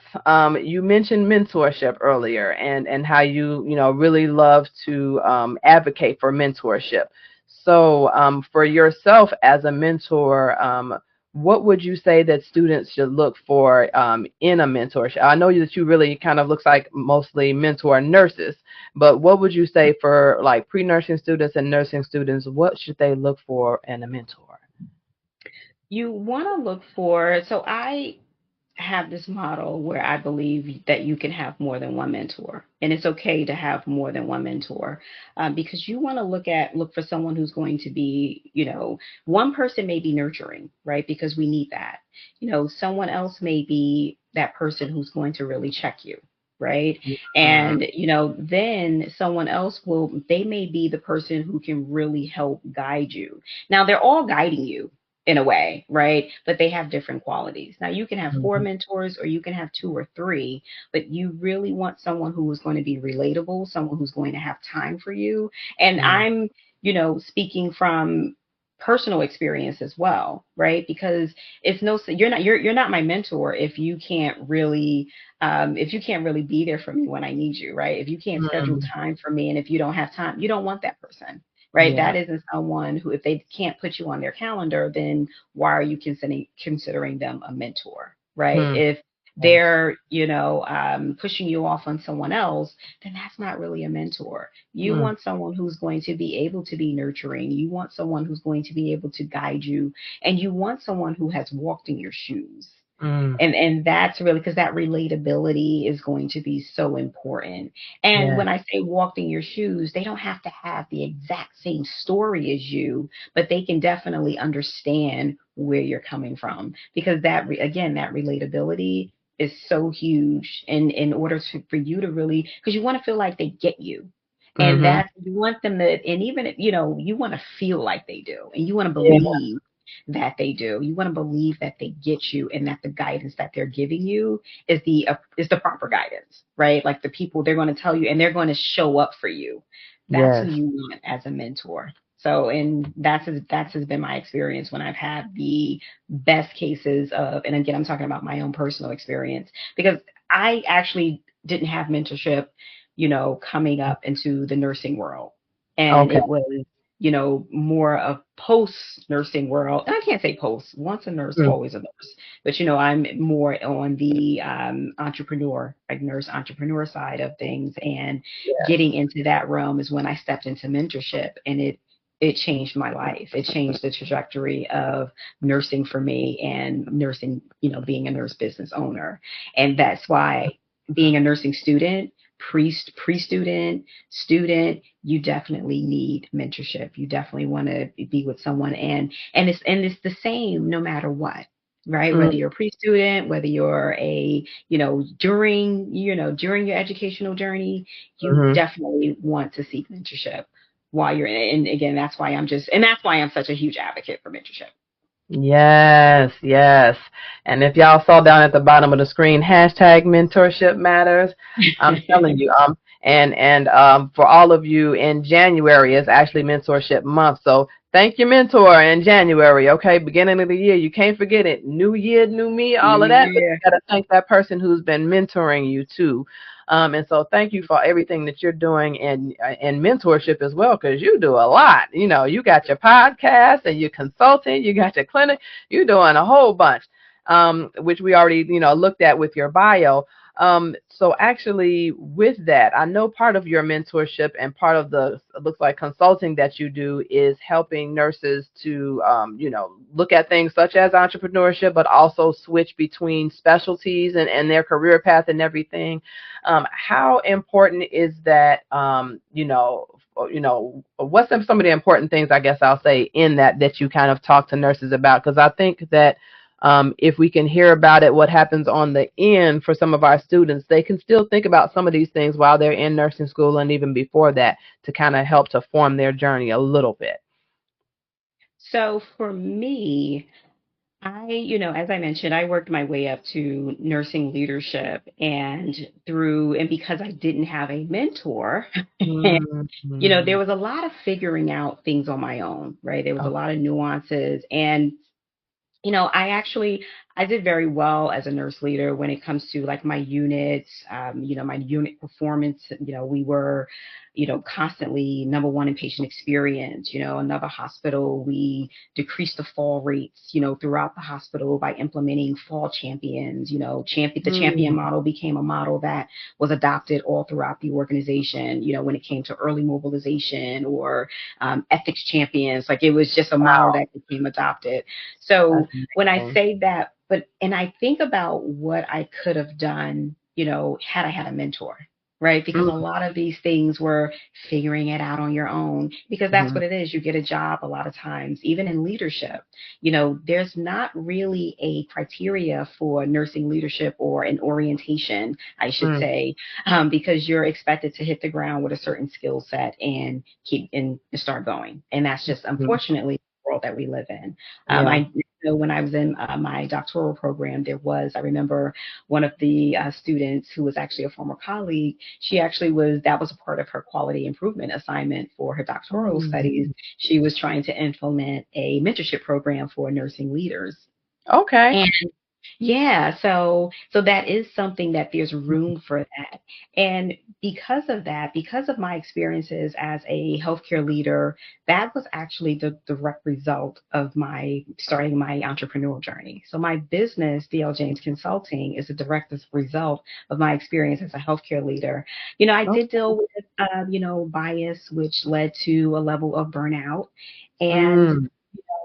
You mentioned mentorship earlier, and how you really love to advocate for mentorship. So, for yourself as a mentor, what would you say that students should look for in a mentorship? I know that you really kind of looks like mostly mentor nurses, but what would you say for like pre-nursing students and nursing students? What should they look for in a mentor? You want to look for, so I have this model where I believe that you can have more than one mentor, and it's okay to have more than one mentor, because you want to look for someone who's going to be, one person may be nurturing, right? Because we need that. Someone else may be that person who's going to really check you. Right. And, then someone else they may be the person who can really help guide you. Now, they're all guiding you in a way, right? But they have different qualities. Now, you can have four mentors or you can have two or three, but you really want someone who is going to be relatable, someone who's going to have time for you. And I'm, speaking from personal experience as well, right? Because you're not my mentor if you can't really be there for me when I need you, right? If you can't schedule time for me, and if you don't have time, you don't want that person. Right. Yeah. That isn't someone who, if they can't put you on their calendar, then why are you considering them a mentor? Right. If they're, pushing you off on someone else, then that's not really a mentor. You want someone who's going to be able to be nurturing. You want someone who's going to be able to guide you, and you want someone who has walked in your shoes. And that's really, because that relatability is going to be so important. And when I say walked in your shoes, they don't have to have the exact same story as you, but they can definitely understand where you're coming from, because that relatability is so huge in order for you to really, because you want to feel like they get you. And that you want them to, and even, you want to feel like they do, and you want to believe that they do. You want to believe that they get you, and that the guidance that they're giving you is the proper guidance, right? Like the people, they're going to tell you and they're going to show up for you. That's who you want as a mentor. So, and that's has been my experience when I've had the best cases of, and again, I'm talking about my own personal experience, because I actually didn't have mentorship, coming up into the nursing world. And it was, more of post nursing world. And I can't say post. Once a nurse, always a nurse. But I'm more on the nurse entrepreneur side of things. And getting into that realm is when I stepped into mentorship, and it changed my life. It changed the trajectory of nursing for me, and nursing, being a nurse business owner. And that's why being a nursing student, pre-student, student, you definitely need mentorship. You definitely want to be with someone, and it's the same no matter what, right? Whether you're a pre-student, whether you're a, during your educational journey, you definitely want to seek mentorship. while you're in it. And again, that's why I'm such a huge advocate for mentorship. Yes, yes. And if y'all saw down at the bottom of the screen, hashtag mentorship matters, I'm telling you, for all of you in January is actually mentorship month. So thank your mentor in January, okay? Beginning of the year. You can't forget it. New year, new me, all of that, but Yeah. you gotta thank that person who's been mentoring you too. And so thank you for everything that you're doing in mentorship as well, because you do a lot. You know, you got your podcast and you're consulting, you got your clinic, you're doing a whole bunch, which we already, looked at with your bio. So actually with that, I know part of your mentorship and part of the, it looks like consulting that you do is helping nurses to, look at things such as entrepreneurship, but also switch between specialties and their career path and everything. How important is that, what's some of the important things, I guess I'll say, in that you kind of talk to nurses about? Because I think that if we can hear about it, what happens on the end for some of our students, they can still think about some of these things while they're in nursing school and even before that to kind of help to form their journey a little bit. So for me, as I mentioned, I worked my way up to nursing leadership and because I didn't have a mentor, there Mm-hmm. was a lot of figuring out things on my own, right? There was a Oh, lot of nuances and I did very well as a nurse leader when it comes to like my units, my unit performance. We were, constantly number one in patient experience. Another hospital, we decreased the fall rates, throughout the hospital by implementing fall champions. The champion mm, model became a model that was adopted all throughout the organization. When it came to early mobilization or ethics champions, like it was just a model wow, that became adopted. So that's when I amazing. say that, and I think about what I could have done, had I had a mentor, right? Because a lot of these things were figuring it out on your own, because that's Mm-hmm. what it is. You get a job a lot of times, even in leadership, there's not really a criteria for nursing leadership or an orientation, I should say, because you're expected to hit the ground with a certain skill set and keep and start going. And that's just Mm-hmm. unfortunately the world that we live in. Yeah. I when I was in my doctoral program, I remember one of the students who was actually a former colleague, that was a part of her quality improvement assignment for her doctoral studies. Mm. She was trying to implement a mentorship program for nursing leaders. Okay. And yeah, so that is something that there's room for that. And because of that, because of my experiences as a healthcare leader, that was actually the direct result of my starting my entrepreneurial journey. So my business, DL James Consulting, is a direct result of my experience as a healthcare leader. I did Okay. deal with bias, which led to a level of burnout. And Mm.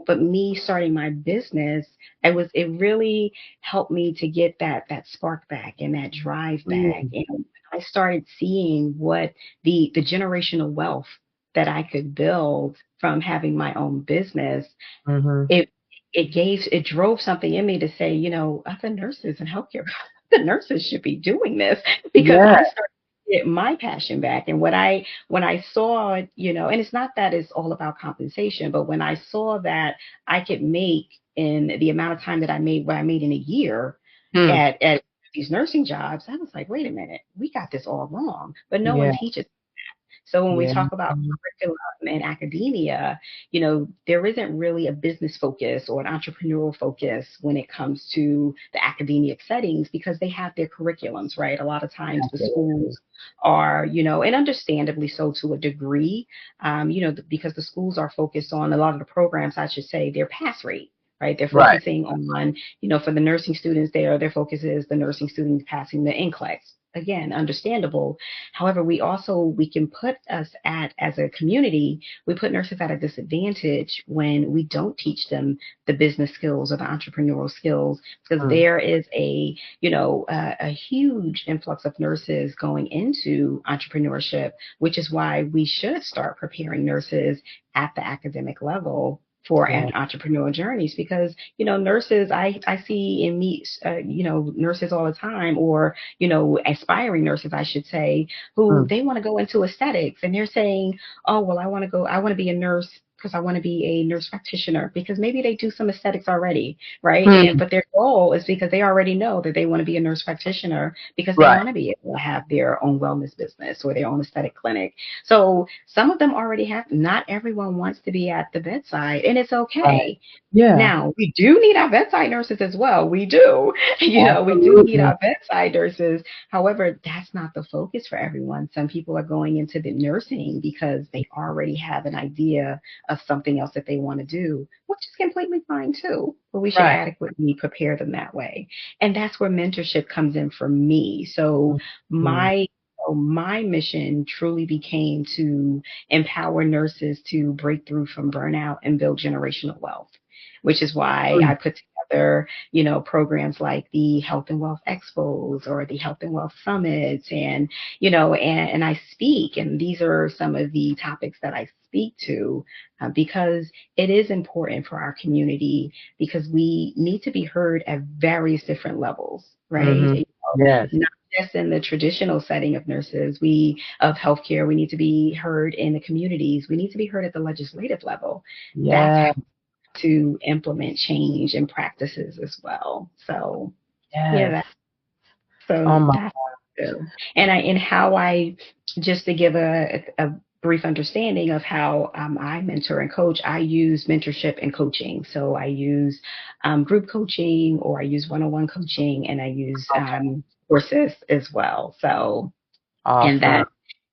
but me starting my business, it really helped me to get that spark back and that drive back. Mm. And I started seeing what the generational wealth that I could build from having my own business. Mm-hmm. It it drove something in me to say, other nurses and healthcare, the nurses should be doing this, because Yeah. I started to get my passion back. And when I saw, and it's not that it's all about compensation, but when I saw that I could make in the amount of time that what I made in a year Hmm. at these nursing jobs, I was like, wait a minute, we got this all wrong. But no one Yeah. teaches. So when we Yeah. talk about curriculum and academia, there isn't really a business focus or an entrepreneurial focus when it comes to the academic settings, because they have their curriculums, right? A lot of times the Absolutely. schools are, and understandably so to a degree, because the schools are focused on a lot of the programs, I should say, their pass rate. Right, they're Right. focusing on, for the nursing students, their focus is the nursing students passing the NCLEX. Again, understandable. However, we can put us at, as a community, we put nurses at a disadvantage when we don't teach them the business skills or the entrepreneurial skills, because Mm. there is a huge influx of nurses going into entrepreneurship, which is why we should start preparing nurses at the academic level. for Yeah. an entrepreneurial journeys, because nurses, I see and meet nurses all the time, or aspiring nurses, I should say, who Mm. they want to go into aesthetics, and they're saying, oh well, I want to be a nurse because I want to be a nurse practitioner, because maybe they do some aesthetics already, right? And Mm. but their goal is because they already know that they want to be a nurse practitioner, because they Right. want to be able to have their own wellness business or their own aesthetic clinic. So some of them already have. Not everyone wants to be at the bedside, and it's Right. okay. Yeah. Now, we do need our bedside nurses as well. We do. We do need Absolutely. our bedside nurses. However, that's not the focus for everyone. Some people are going into the nursing because they already have an idea of something else that they want to do, which is completely fine too. But we should Right. adequately prepare them that way. And that's where mentorship comes in for me. So Mm. my my mission truly became to empower nurses to break through from burnout and build generational wealth, which is why Mm. I put together, programs like the Health and Wealth Expos or the Health and Wealth Summits, and and I speak, and these are some of the topics that I speak to, because it is important for our community, because we need to be heard at various different levels, right? Mhm. Yes. Not just in the traditional setting of nurses, of healthcare, we need to be heard in the communities. We need to be heard at the legislative level. That's Yeah. to implement change and practices as well. So yeah, Yes. Oh so my. that's true. And how I, just to give a brief understanding of how I mentor and coach, I use mentorship and coaching. So I use group coaching, or I use one-on-one coaching, and I use Okay. courses as well. So and Awesome. that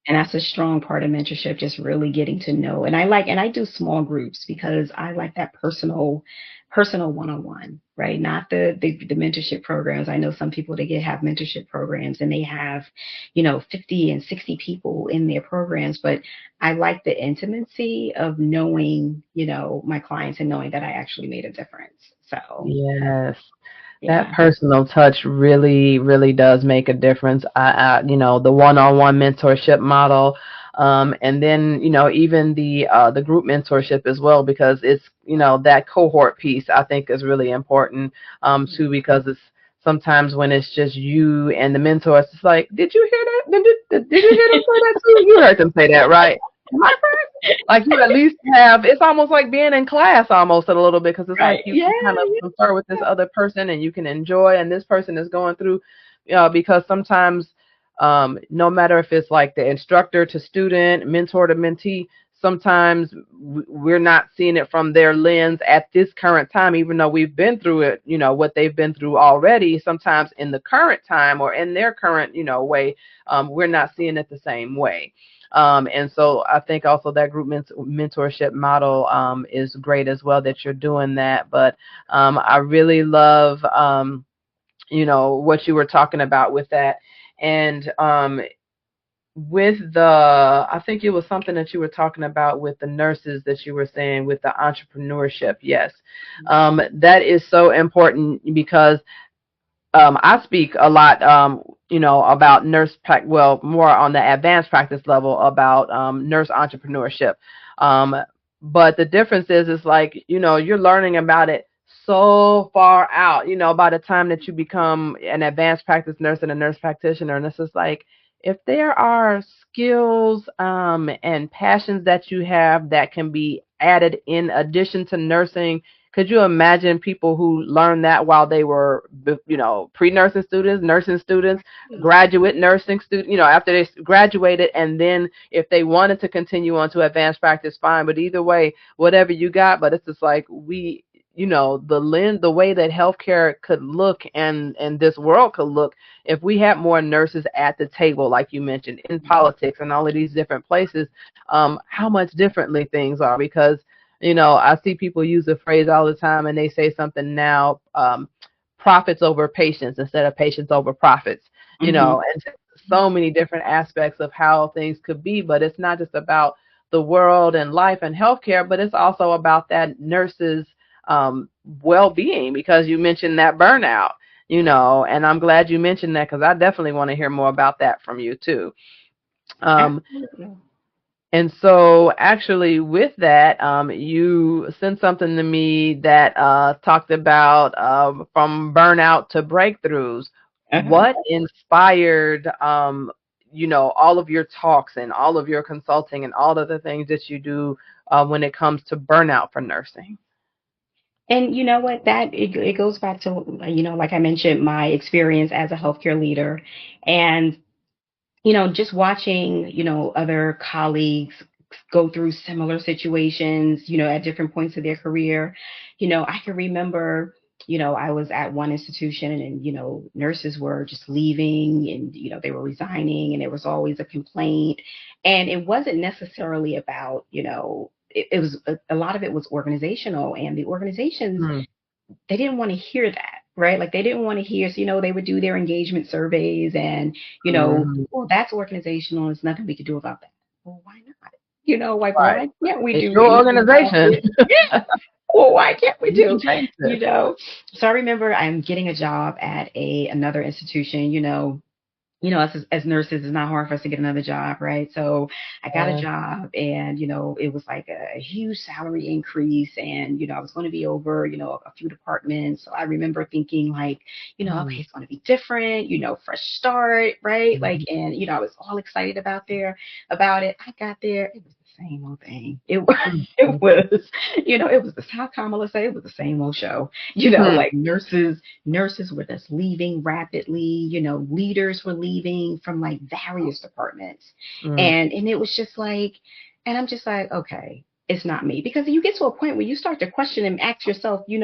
and that's a strong part of mentorship, just really getting to know. And I do small groups because I like that personal one-on-one, right? Not the mentorship programs. I know some people, have mentorship programs and they have, 50 and 60 people in their programs, but I like the intimacy of knowing, my clients, and knowing that I actually made a difference. So Yes. That yeah. personal touch really, really does make a difference. The one-on-one mentorship model, and then even the group mentorship as well, because it's that cohort piece I think is really important too, because it's sometimes when it's just you and the mentor, it's just like, did you hear that? Did you hear them say that too? You heard them say that, right? Am I correct? Like you at least have, it's almost like being in class almost a little bit, because it's like Right. you Yeah. can kind of confer with this other person and you can enjoy, and this person is going through, because sometimes no matter if it's like the instructor to student, mentor to mentee, sometimes we're not seeing it from their lens at this current time, even though we've been through it, what they've been through already. Sometimes in the current time or in their current, way, we're not seeing it the same way. And so I think also that group mentorship model is great as well, that you're doing that. But I really love, what you were talking about with that. And with I think it was something that you were talking about with the nurses, that you were saying with the entrepreneurship. Yes. That is so important, because I speak a lot, about well, more on the advanced practice level, about nurse entrepreneurship. Um, but the difference is like, you're learning about it so far out, by the time that you become an advanced practice nurse and a nurse practitioner. And it's just like, if there are skills and passions that you have that can be added in addition to nursing, could you imagine people who learned that while they were, pre-nursing students, nursing students, graduate nursing students, after they graduated, and then if they wanted to continue on to advanced practice, fine. But either way, whatever you got, but it's just like the way that healthcare could look, and this world could look, if we had more nurses at the table, like you mentioned, in politics and all of these different places, how much differently things are. Because I see people use the phrase all the time, and they say something now, profits over patients instead of patients over profits, Hmm. and so many different aspects of how things could be. But it's not just about the world and life and healthcare, but it's also about that nurse's well-being, because you mentioned that burnout, and I'm glad you mentioned that, because I definitely want to hear more about that from you too. Um, Absolutely. And so actually with that, you sent something to me that talked about from burnout to breakthroughs. Uh-huh. What inspired, all of your talks and all of your consulting and all of the things that you do when it comes to burnout for nursing? And you know what? It goes back to, like I mentioned, my experience as a healthcare leader, and just watching, other colleagues go through similar situations, at different points of their career. I can remember, I was at one institution and, nurses were just leaving and, they were resigning and there was always a complaint. And it wasn't necessarily about, it was a lot of it was organizational, and the organizations, Mm, they didn't want to hear that, right? Like they didn't want to hear, so, they would do their engagement surveys and, mhm. well, that's organizational. There's nothing we could do about that. Well, why not? Like, Right. why can't we It's do your anything about organization. it? Yeah. Well, why can't we You do, can change this. So I remember I'm getting a job at another institution, as nurses, it's not hard for us to get another job, right? So I got a Yeah. job, and, it was like a huge salary increase, and, I was going to be over, a few departments. So I remember thinking like, okay, Mm, it's going to be different, fresh start, right? Like, mhm, and, I was all excited about it. I got there. It was the same old thing. It was, mm, it mm, was, it was the, how Kamala say, it was the same old show, mm, like nurses were just leaving rapidly, leaders were leaving from like various departments. mm, And it was just like, and I'm just like, okay, it's not me. Because you get to a point where you start to question and ask yourself, you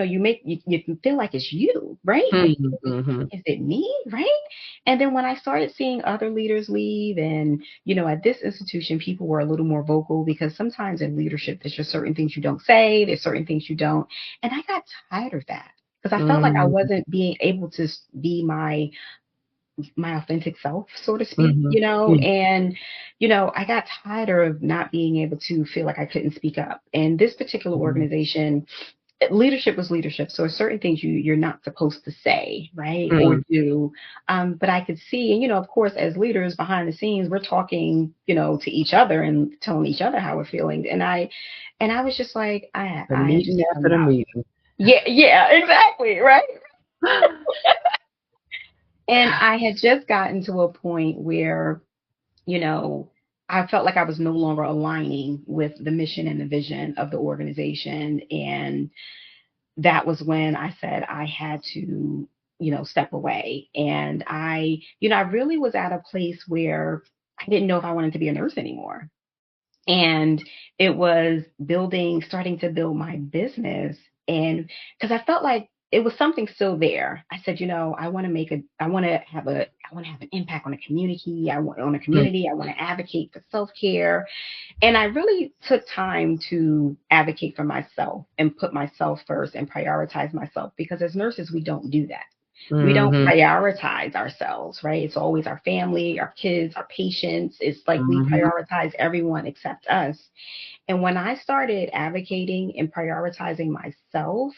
feel like it's you, right? Like, mhm, mhm, is it me? Right. And then when I started seeing other leaders leave, and, at this institution, people were a little more vocal, because sometimes in leadership, there's just certain things you don't say, there's certain things you don't. And I got tired of that, because I felt like I mm, wasn't being able to be my authentic self, so to speak, mhm, mm, and, I got tired of not being able to feel like I couldn't speak up. And this particular mhm, organization, leadership was leadership. So certain things you're not supposed to say, right, or mm, do. But I could see, and, of course, as leaders behind the scenes, we're talking, to each other and telling each other how we're feeling. And I was just like, the I have just meeting had after the enough. meeting. Yeah, yeah, exactly, right. And I had just gotten to a point where, you know, I felt like I was no longer aligning with the mission and the vision of the organization. And that was when I said I had to, step away. And I really was at a place where I didn't know if I wanted to be a nurse anymore. And it was starting to build my business. And because I felt like it was something still there. I said, I want to have an impact on a community. Mm, I want to advocate for self-care. And I really took time to advocate for myself and put myself first and prioritize myself, because as nurses, we don't do that. We don't mhm, prioritize ourselves, right? It's always our family, our kids, our patients. It's like we mhm, prioritize everyone except us. And when I started advocating and prioritizing myself,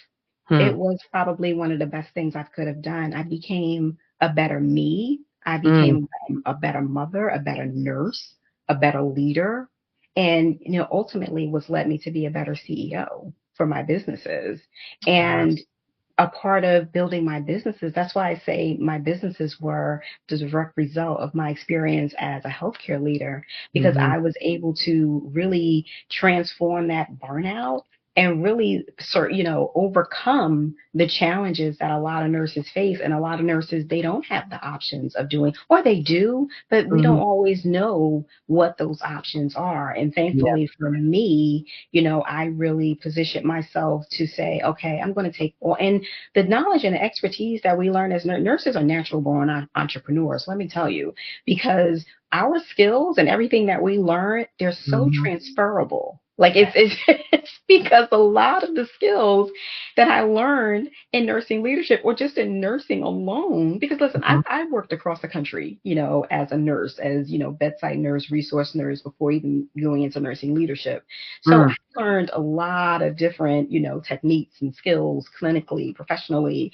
it mm, was probably one of the best things I could have done. I became a better me. I mm, became a better mother, a better nurse, a better leader, and, ultimately was led me to be a better CEO for my businesses. ah, And a part of building my businesses, that's why I say my businesses were the direct result of my experience as a healthcare leader, because mhm, I was able to really transform that burnout and really overcome the challenges that a lot of nurses face. And a lot of nurses, they don't have the options of doing, or they do, but we mhm, don't always know what those options are. And yeah, thankfully for me, I really positioned myself to say, okay, I'm going to take all, and the knowledge and the expertise that we learn as nurses are natural born entrepreneurs, let me tell you, because our skills and everything that we learn, they're so mhm, transferable. Like it's because a lot of the skills that I learned in nursing leadership, or just in nursing alone, because listen, mhm, I've worked across the country, as a nurse, as, bedside nurse, resource nurse, before even going into nursing leadership. So mm, I learned a lot of different, techniques and skills clinically, professionally.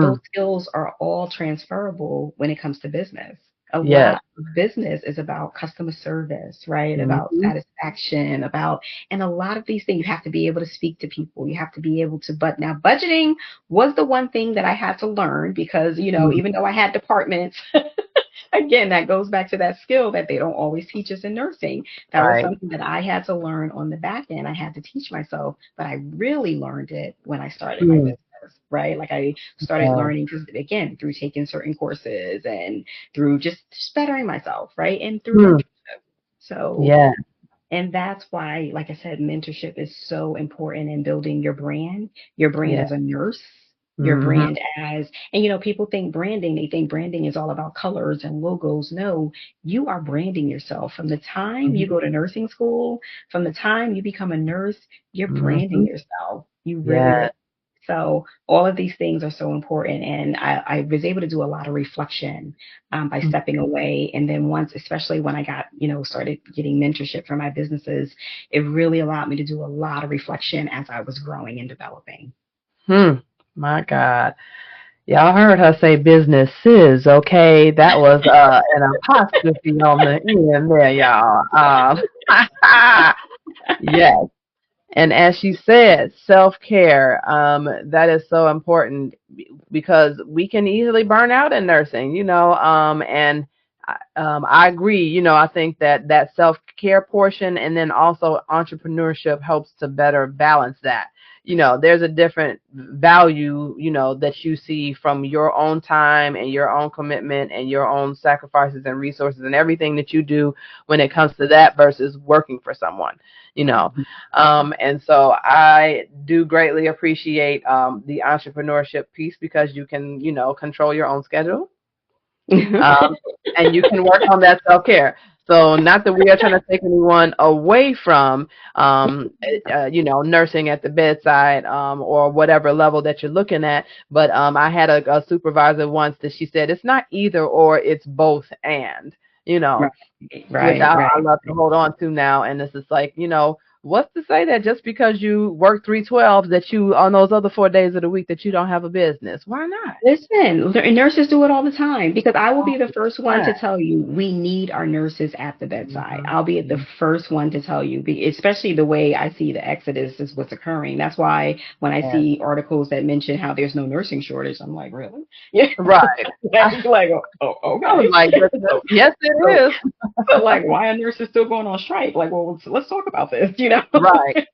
Those mm, skills are all transferable when it comes to business. A Yes. lot of business is about customer service, right? About Mhm. satisfaction, about, and a lot of these things, you have to be able to speak to people. You have to be able to, but now budgeting was the one thing that I had to learn because, Mm. even though I had departments, again, that goes back to that skill that they don't always teach us in nursing. That was Right. something that I had to learn on the back end. I had to teach myself, but I really learned it when I started my Mm. business, right? Like I started Yeah. learning because, again, through taking certain courses and through just bettering myself, right? And through Mm. mentorship. So, Yeah. and that's why, like I said, mentorship is so important in building your brand Yeah. as a nurse, your Mhm. brand as, and people think branding, they think branding is all about colors and logos. No, you are branding yourself from the time you Mhm. go to nursing school, from the time you become a nurse, you're branding Mhm. yourself. You really, Yeah. really. So all of these things are so important. And I was able to do a lot of reflection by Mm. stepping away. And then once, especially when I got, started getting mentorship for my businesses, it really allowed me to do a lot of reflection as I was growing and developing. Hmm. My God. Y'all heard her say businesses, okay? That was an apostrophe on the end there, y'all. Yes. And as she said, self-care, that is so important because we can easily burn out in nursing, and I agree, I think that self-care portion and then also entrepreneurship helps to better balance that. There's a different value, that you see from your own time and your own commitment and your own sacrifices and resources and everything that you do when it comes to that versus working for someone, you know. And so I do greatly appreciate the entrepreneurship piece because you can, control your own schedule, um, and you can work on that self care. So not that we are trying to take anyone away from, nursing at the bedside, or whatever level that you're looking at. But I had a supervisor once that she said it's not either or, it's both and, you Right, know which right, I right. love to hold on to now. And it's just like, what's to say that just because you work 312 that you on those other 4 days of the week that you don't have a business? Why not? Listen, nurses do it all the time because I will All be the the first one to time. tell you we need our nurses at the bedside. Mhm. I'll be the Mhm. first one to tell you, especially the way I see the exodus is what's occurring. That's why when I Yes. see articles that mention how there's no nursing shortage, I'm like, really? Yeah. Right. Like, oh, I was okay. like, goodness, So, yes, it so, is. so, like, why are nurses still going on strike? Like, well, let's talk about this, Right.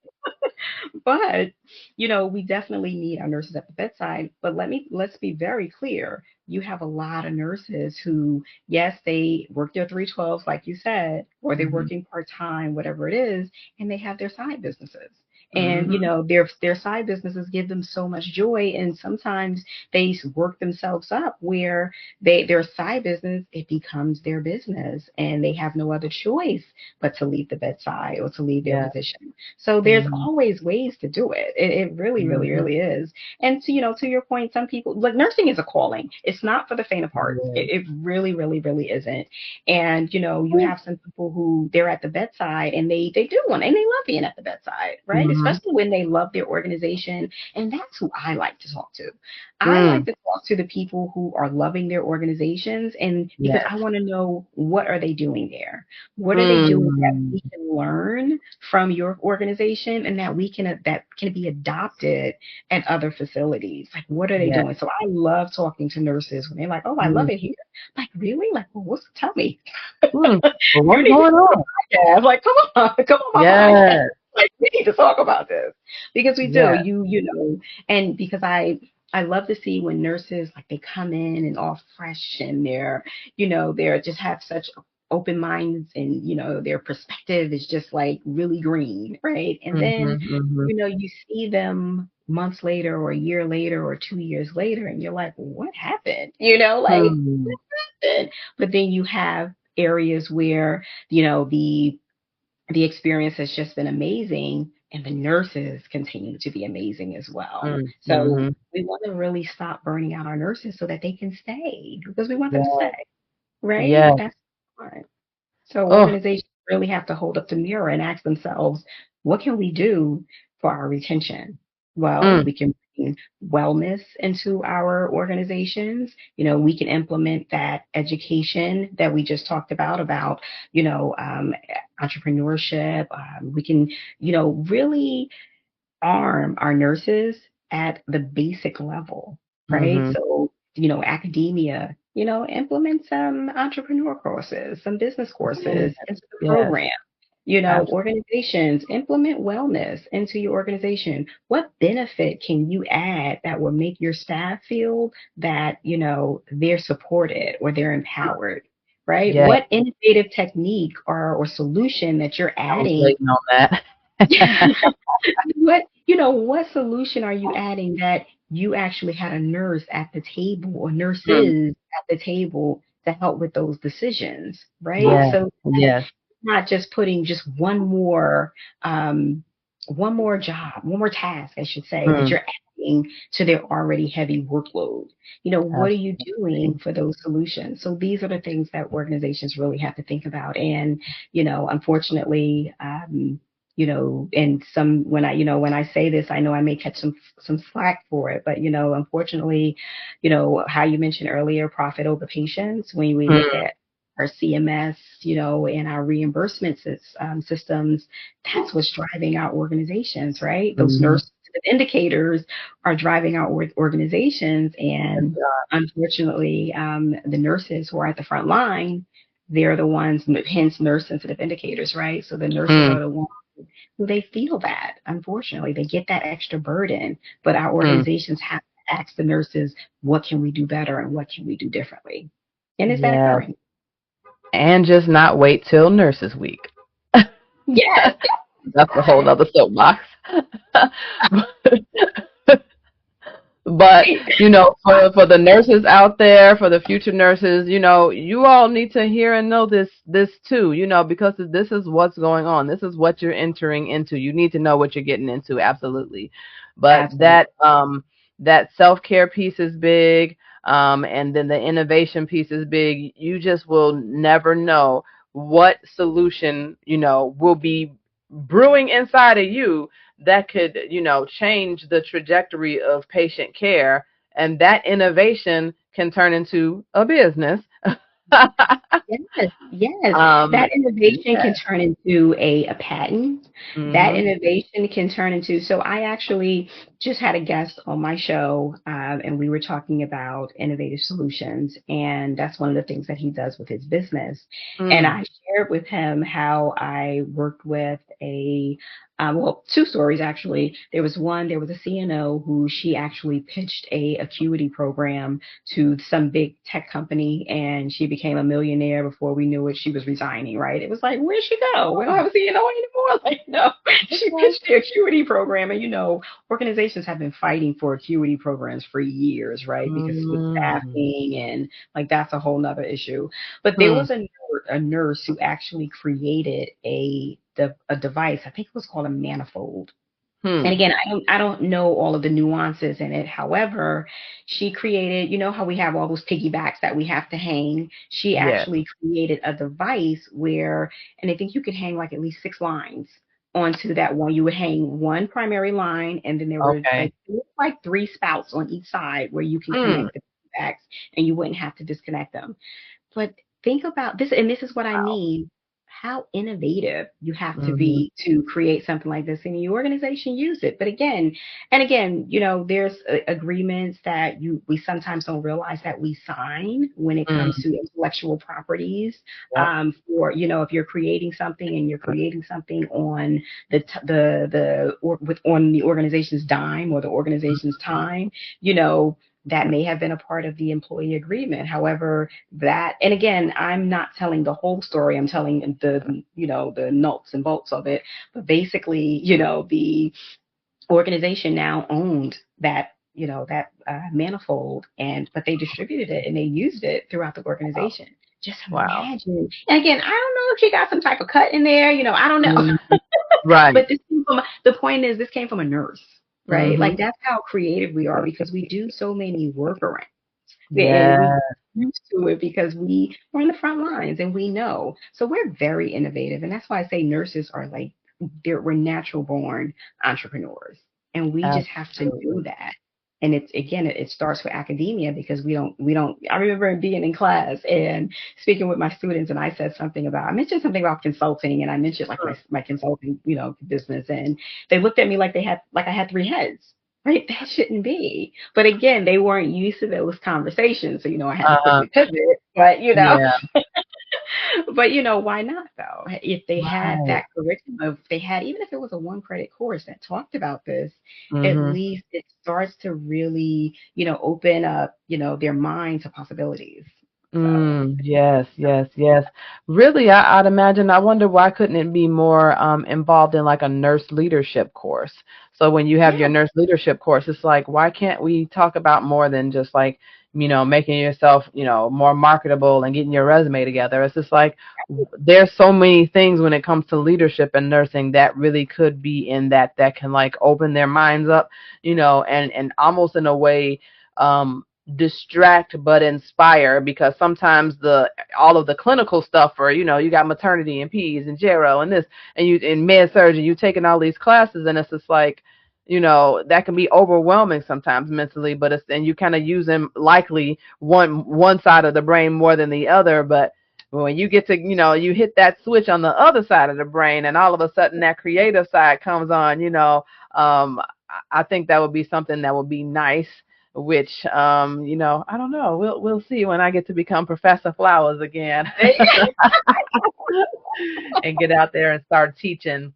But, we definitely need our nurses at the bedside. But let's be very clear. You have a lot of nurses who, yes, they work their 312s, like you said, or they're Mhm. working part-time, whatever it is, and they have their side businesses. And Mhm. their side businesses give them so much joy, and sometimes they work themselves up where their side business, it becomes their business, and they have no other choice but to leave the bedside or to leave their Yeah. position. So there's Mhm. always ways to do it. It really, really, Mhm. really is. And to your point, some people, like, nursing is a calling. It's not for the faint of heart. Yeah. It really, really, really isn't. And you have some people who they're at the bedside and they do want, and they love being at the bedside, right? Mhm. Especially when they love their organization. And that's who I like to talk to. I like Mm. to talk to the people who are loving their organizations, and because I Yes. want to know, what are they doing there? What are they doing that Mm. we can learn from your organization and that can be adopted at other facilities? Like, what are they Yes. doing? So I love talking to nurses when they're like, "Oh, I love Mm. it here." Like, really? Like, well, tell me. Mm. Well, You what's need to going come on on? my podcast. Like, come on, come on my podcast. Yes. Like, we need to talk about this because we do. Yes. And because I love to see when nurses, like, they come in and all fresh and they're just have such open minds, and their perspective is just like really green, right? And then Mhm. Mhm. you see them months later or a year later or 2 years later, and you're like, what happened? Like, Hmm. happened? But then you have areas where the experience has just been amazing, and the nurses continue to be amazing as well. Mm. So Mhm. we want to really stop burning out our nurses so that they can stay, because we want them to Yes. stay, right? Yes. That's part. So Oh. organizations really have to hold up the mirror and ask themselves, what can we do for our retention? Well, Mm. we can wellness into our organizations. We can implement that education that we just talked about, you know, um, entrepreneurship. We can, really arm our nurses at the basic level, right? Mm-hmm. So, academia, implement some entrepreneur courses, some business Yes. courses into the Yes. program. Absolutely. Organizations implement wellness into your organization. What benefit can you add that will make your staff feel that, they're supported or they're empowered, right? Yeah. What innovative technique or solution that you're I was adding? waiting on that. What solution are you adding that you actually had a nurse at the table or Mm. nurses at the table to help with those decisions, right? Yes. So that Yes. not just putting just one more job, one more task, I should say, that Mm. you're adding to their already heavy workload. What are you doing Absolutely. for those solutions? So these are the things that organizations really have to think about. And, unfortunately, and some when I say this, I know I may catch some slack for it, but unfortunately, how you mentioned earlier, profit over patients. When we look Mm. at our CMS, and our reimbursement systems, that's what's driving our organizations, right? Those Mhm. nurse indicators are driving our organizations, Yes, and God. unfortunately, the nurses who are at the front line, they're the ones, hence nurse sensitive indicators, right? So the nurses Mm. are the ones who they feel that, unfortunately, they get that extra burden, but our Mm. organizations have to ask the nurses, what can we do better and what can we do differently? And is that Yes. occurring? And just not wait till Nurses Week. Yes. That's a whole other soapbox. But for the nurses out there, for the future nurses, you all need to hear and know this too, because this is what's going on. This is what you're entering into. You need to know what you're getting into, absolutely. But Absolutely. that self-care piece is big, and then the innovation piece is big. You just will never know what solution, will be brewing inside of you that could, change the trajectory of patient care. And that innovation can turn into a business. Yes, yes. um, That innovation yeah. can turn into a patent. That Hmm. innovation can turn into, so I actually just had a guest on my show, and we were talking about innovative solutions. And that's one of the things that he does with his business. And Mm. I shared with him how I worked with well, two stories actually. There was a CNO who she actually pitched a acuity program to some big tech company, and she became a millionaire before we knew it. She was resigning, right? It was like, where'd she go? We don't have a CNO anymore. Like, no, she Okay. pitched the acuity program. And, organizations have been fighting for acuity programs for years, right? Because with Mm. staffing and like that's a whole nother issue. But there Hmm. was a nurse who actually created a device. I think it was called a manifold. And Hmm. again, I don't know all of the nuances in it. However, she created, how we have all those piggybacks that we have to hang. She Yes. actually created a device where, and I think you could hang like at least 6 lines onto that one. You would hang one primary line, and then there were Okay. like three spouts on each side where you can Hmm. connect the piggybacks, and you wouldn't have to disconnect them. But think about this, and this is what I mean. How innovative you have to Hmm. be to create something like this, and your organization use it. But again, and again, there's agreements that we sometimes don't realize that we sign when it comes Mm. to intellectual properties. Yep. For if you're creating something and you're creating something on on the organization's dime or the organization's time, you know that may have been a part of the employee agreement. However, and again, I'm not telling the whole story. I'm telling the nuts and bolts of it. But basically, the organization now owned that manifold, but they distributed it and they used it throughout the organization. Just Wow. imagine. And again, I don't know if she got some type of cut in there. I don't know. Mhm. Right. But the point is, this came from a nurse, right? Hmm. Like that's how creative we are because we do so many workarounds. And we Yeah. used to it because we're in the front lines and we know. So we're very innovative. And that's why I say nurses are like, we're natural born entrepreneurs. And we just have to Absolutely. know that. And it's again, it starts with academia because we don't. I remember being in class and speaking with my students, and I mentioned something about consulting, and I mentioned like my consulting, business, and they looked at me like I had three heads. Right, that shouldn't be. But again, they weren't used to those conversations, so I had to Uh, quickly pivot. But yeah, but why not though? If they had right. that curriculum, if they had, even if it was a one credit course that talked about this, at Mm-hmm. least it starts to really, open up, their mind to possibilities. So Yes, yes, yes. Really, I'd imagine. I wonder why couldn't it be more involved in like a nurse leadership course? So when you have your yeah, nurse leadership course, it's like, why can't we talk about more than just like, making yourself, more marketable and getting your resume together? It's just like there's so many things when it comes to leadership and nursing that really could be in that can like open their minds up, and almost in a way. Distract but inspire, because sometimes the all of the clinical stuff for you got maternity and peds and gero and this and you in med surg and you taking all these classes, and it's just like that can be overwhelming sometimes mentally, but it's and you kind of use them likely one side of the brain more than the other. But when you get to you hit that switch on the other side of the brain and all of a sudden that creative side comes on, I think that would be something that would be nice, which I don't know. We'll see when I get to become Professor Flowers again and get out there and start teaching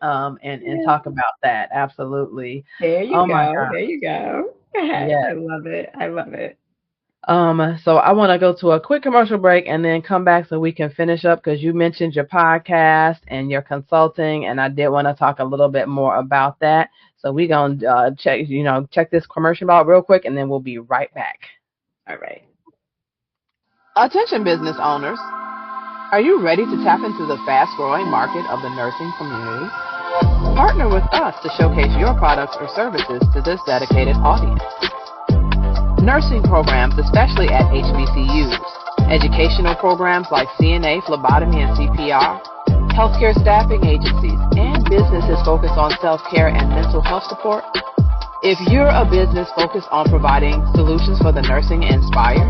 and talk about that. Absolutely. there you Oh my go, God. there you go. Yeah. I love it. I love it. So I want to go to a quick commercial break and then come back so we can finish up, because you mentioned your podcast and your consulting, and I did want to talk a little bit more about that. So we gonna check this commercial out real quick, and then we'll be right back. All right. Attention business owners, are you ready to tap into the fast-growing market of the nursing community? Partner with us to showcase your products or services to this dedicated audience. Nursing programs, especially at HBCUs, educational programs like CNA, phlebotomy, and CPR, healthcare staffing agencies, and businesses focused on self-care and mental health support. If you're a business focused on providing solutions for the nursing inspired,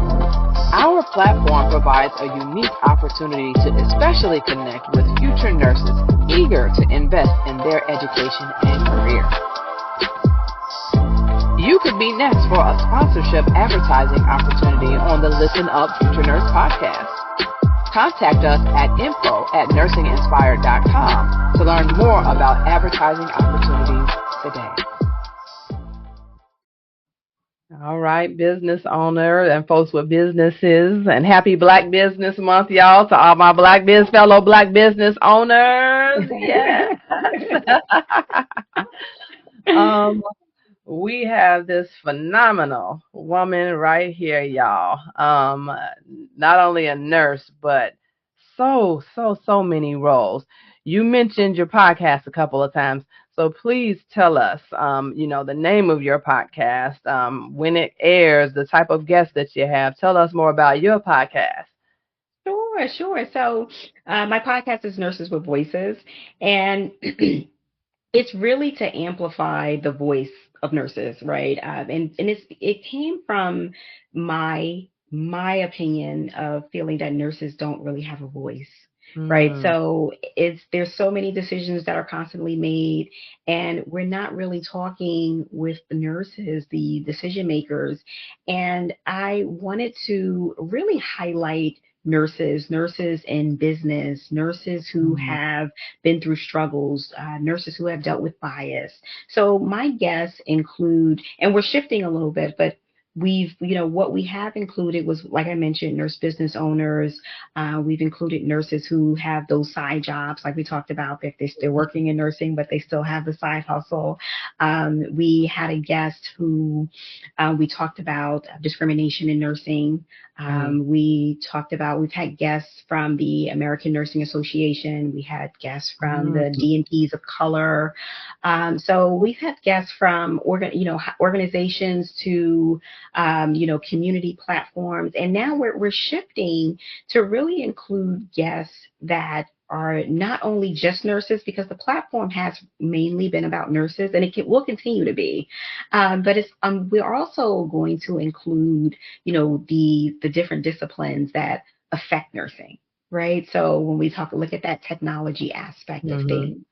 our platform provides a unique opportunity to especially connect with future nurses eager to invest in their education and career. You could be next for a sponsorship advertising opportunity on the Listen Up Future Nurse podcast. Contact us at info@NursingInspired.com to learn more about advertising opportunities today. All right, business owner and folks with businesses, and happy Black Business Month, y'all, to all my fellow Black business owners. Yes. um, we have this phenomenal woman right here, y'all. Not only a nurse, but so many roles. You mentioned your podcast a couple of times, so please tell us, the name of your podcast, when it airs, the type of guests that you have. Tell us more about your podcast. Sure, sure. So, my podcast is Nurses with Voices, and it's really to amplify the voice of nurses, right? And it came from my opinion of feeling that nurses don't really have a voice, right? Mm, So there's so many decisions that are constantly made, and we're not really talking with the nurses, the decision makers. And I wanted to really highlight nurses in business, nurses who mm, have been through struggles, nurses who have dealt with bias. So my guests include, and we're shifting a little bit, but what we have included was, like I mentioned, nurse business owners. We've included nurses who have those side jobs, like we talked about, if they're working in nursing, but they still have the side hustle. We had a guest who we talked about discrimination in nursing. mm, We've had guests from the American Nursing Association. We had guests from mm, the DNPs of color. So we've had guests from organizations to community platforms. And now we're shifting to really include guests that are not only just nurses, because the platform has mainly been about nurses, and will continue to be. But we're also going to include, the different disciplines that affect nursing, right? So when we look at that technology aspect of Mm-hmm. things,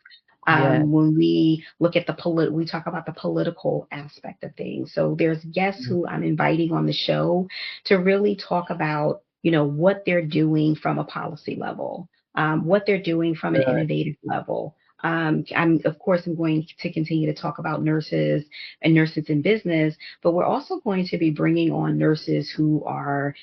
Yes. when we look at we talk about the political aspect of things. So there's guests who I'm inviting on the show to really talk about, what they're doing from a policy level, what they're doing from an Good. innovative level. I'm going to continue to talk about nurses and nurses in business, but we're also going to be bringing on nurses who are,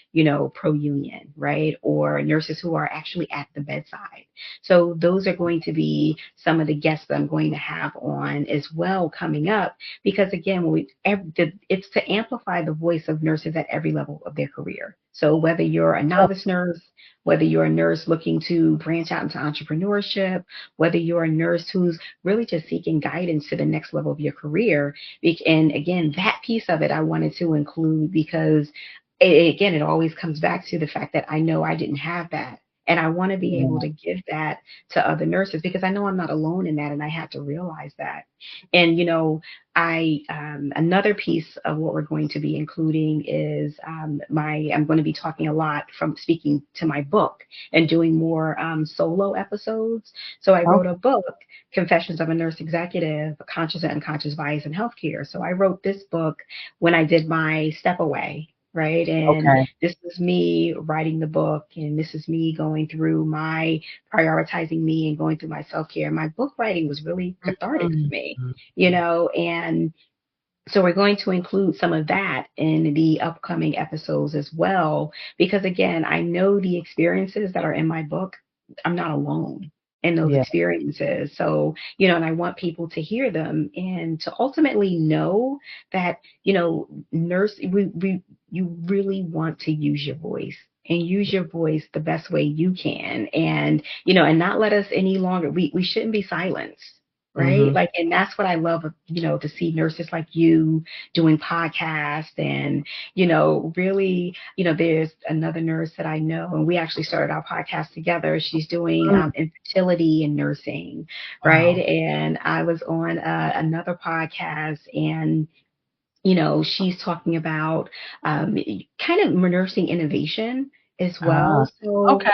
pro union, right? Or nurses who are actually at the bedside. So those are going to be some of the guests that I'm going to have on as well coming up, because again, it's to amplify the voice of nurses at every level of their career. So whether you're a novice nurse, whether you're a nurse looking to branch out into entrepreneurship, whether you're a nurse who's really just seeking guidance to the next level of your career. And again, that piece of it I wanted to include because again, it always comes back to the fact that I know I didn't have that. And I want to be able Yeah. to give that to other nurses because I know I'm not alone in that, and I have to realize that. And I another piece of what we're going to be including is my I'm going to be talking a lot from speaking to my book and doing more solo episodes. So I wrote Okay. a book, Confessions of a Nurse Executive: Conscious and Unconscious Bias in Healthcare. So I wrote this book when I did my step away, right? And Okay. this is me writing the book, and this is me going through my prioritizing me and going through my self care. My book writing was really cathartic for me, Mhm. and so we're going to include some of that in the upcoming episodes as well, because again, I know the experiences that are in my book, I'm not alone in those Yeah. experiences. So, and I want people to hear them and to ultimately know that, you really want to use your voice and use your voice the best way you can. And, and not let us any longer, we shouldn't be silenced, right? Mm-hmm. Like, and that's what I love, to see nurses like you doing podcasts and, really, there's another nurse that I know, and we actually started our podcast together. She's doing infertility and nursing, right? Wow. And I was on another podcast, and she's talking about kind of nursing innovation as Ah. well. So Okay.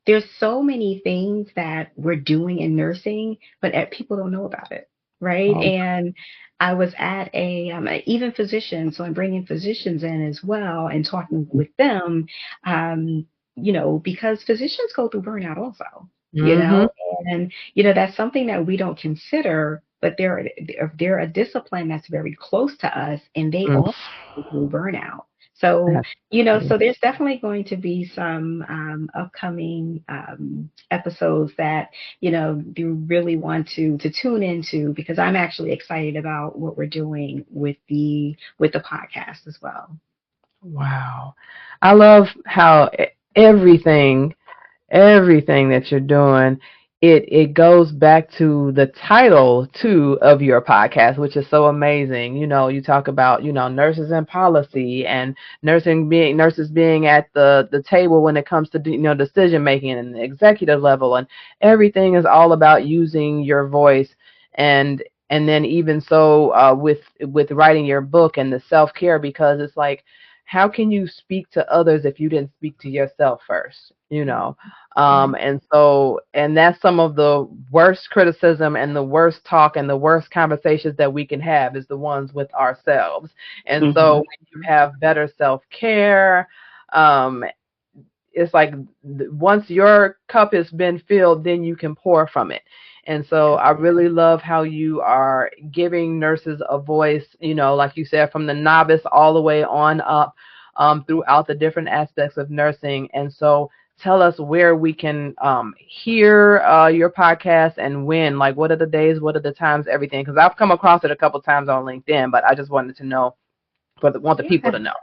there's so many things that we're doing in nursing, but people don't know about it, right? Oh. And I was at even physicians, so I'm bringing physicians in as well and talking with them, because physicians go through burnout also, Mm-hmm. and that's something that we don't consider, but they're a discipline that's very close to us, and they Mm. all go through burnout. So, That's funny. so there's definitely going to be some upcoming episodes that you really want to tune into, because I'm actually excited about what we're doing with the podcast as well. Wow. I love how everything that you're doing, it goes back to the title too of your podcast, which is so amazing. You talk about, nurses and policy, and nurses being at the table when it comes to, decision making and the executive level, and everything is all about using your voice. And then even so, with writing your book and the self-care, because it's like, how can you speak to others if you didn't speak to yourself first? Yeah. And that's some of the worst criticism and the worst talk and the worst conversations that we can have is the ones with ourselves. And so Hmm. when you have better self-care, um, it's like once your cup has been filled, then you can pour from it. And so I really love how you are giving nurses a voice, like you said, from the novice all the way on up, throughout the different aspects of nursing. And so tell us where we can hear your podcast and when, like what are the days, what are the times, everything. Because I've come across it a couple times on LinkedIn, but I just wanted to know, want the people Yeah. to know.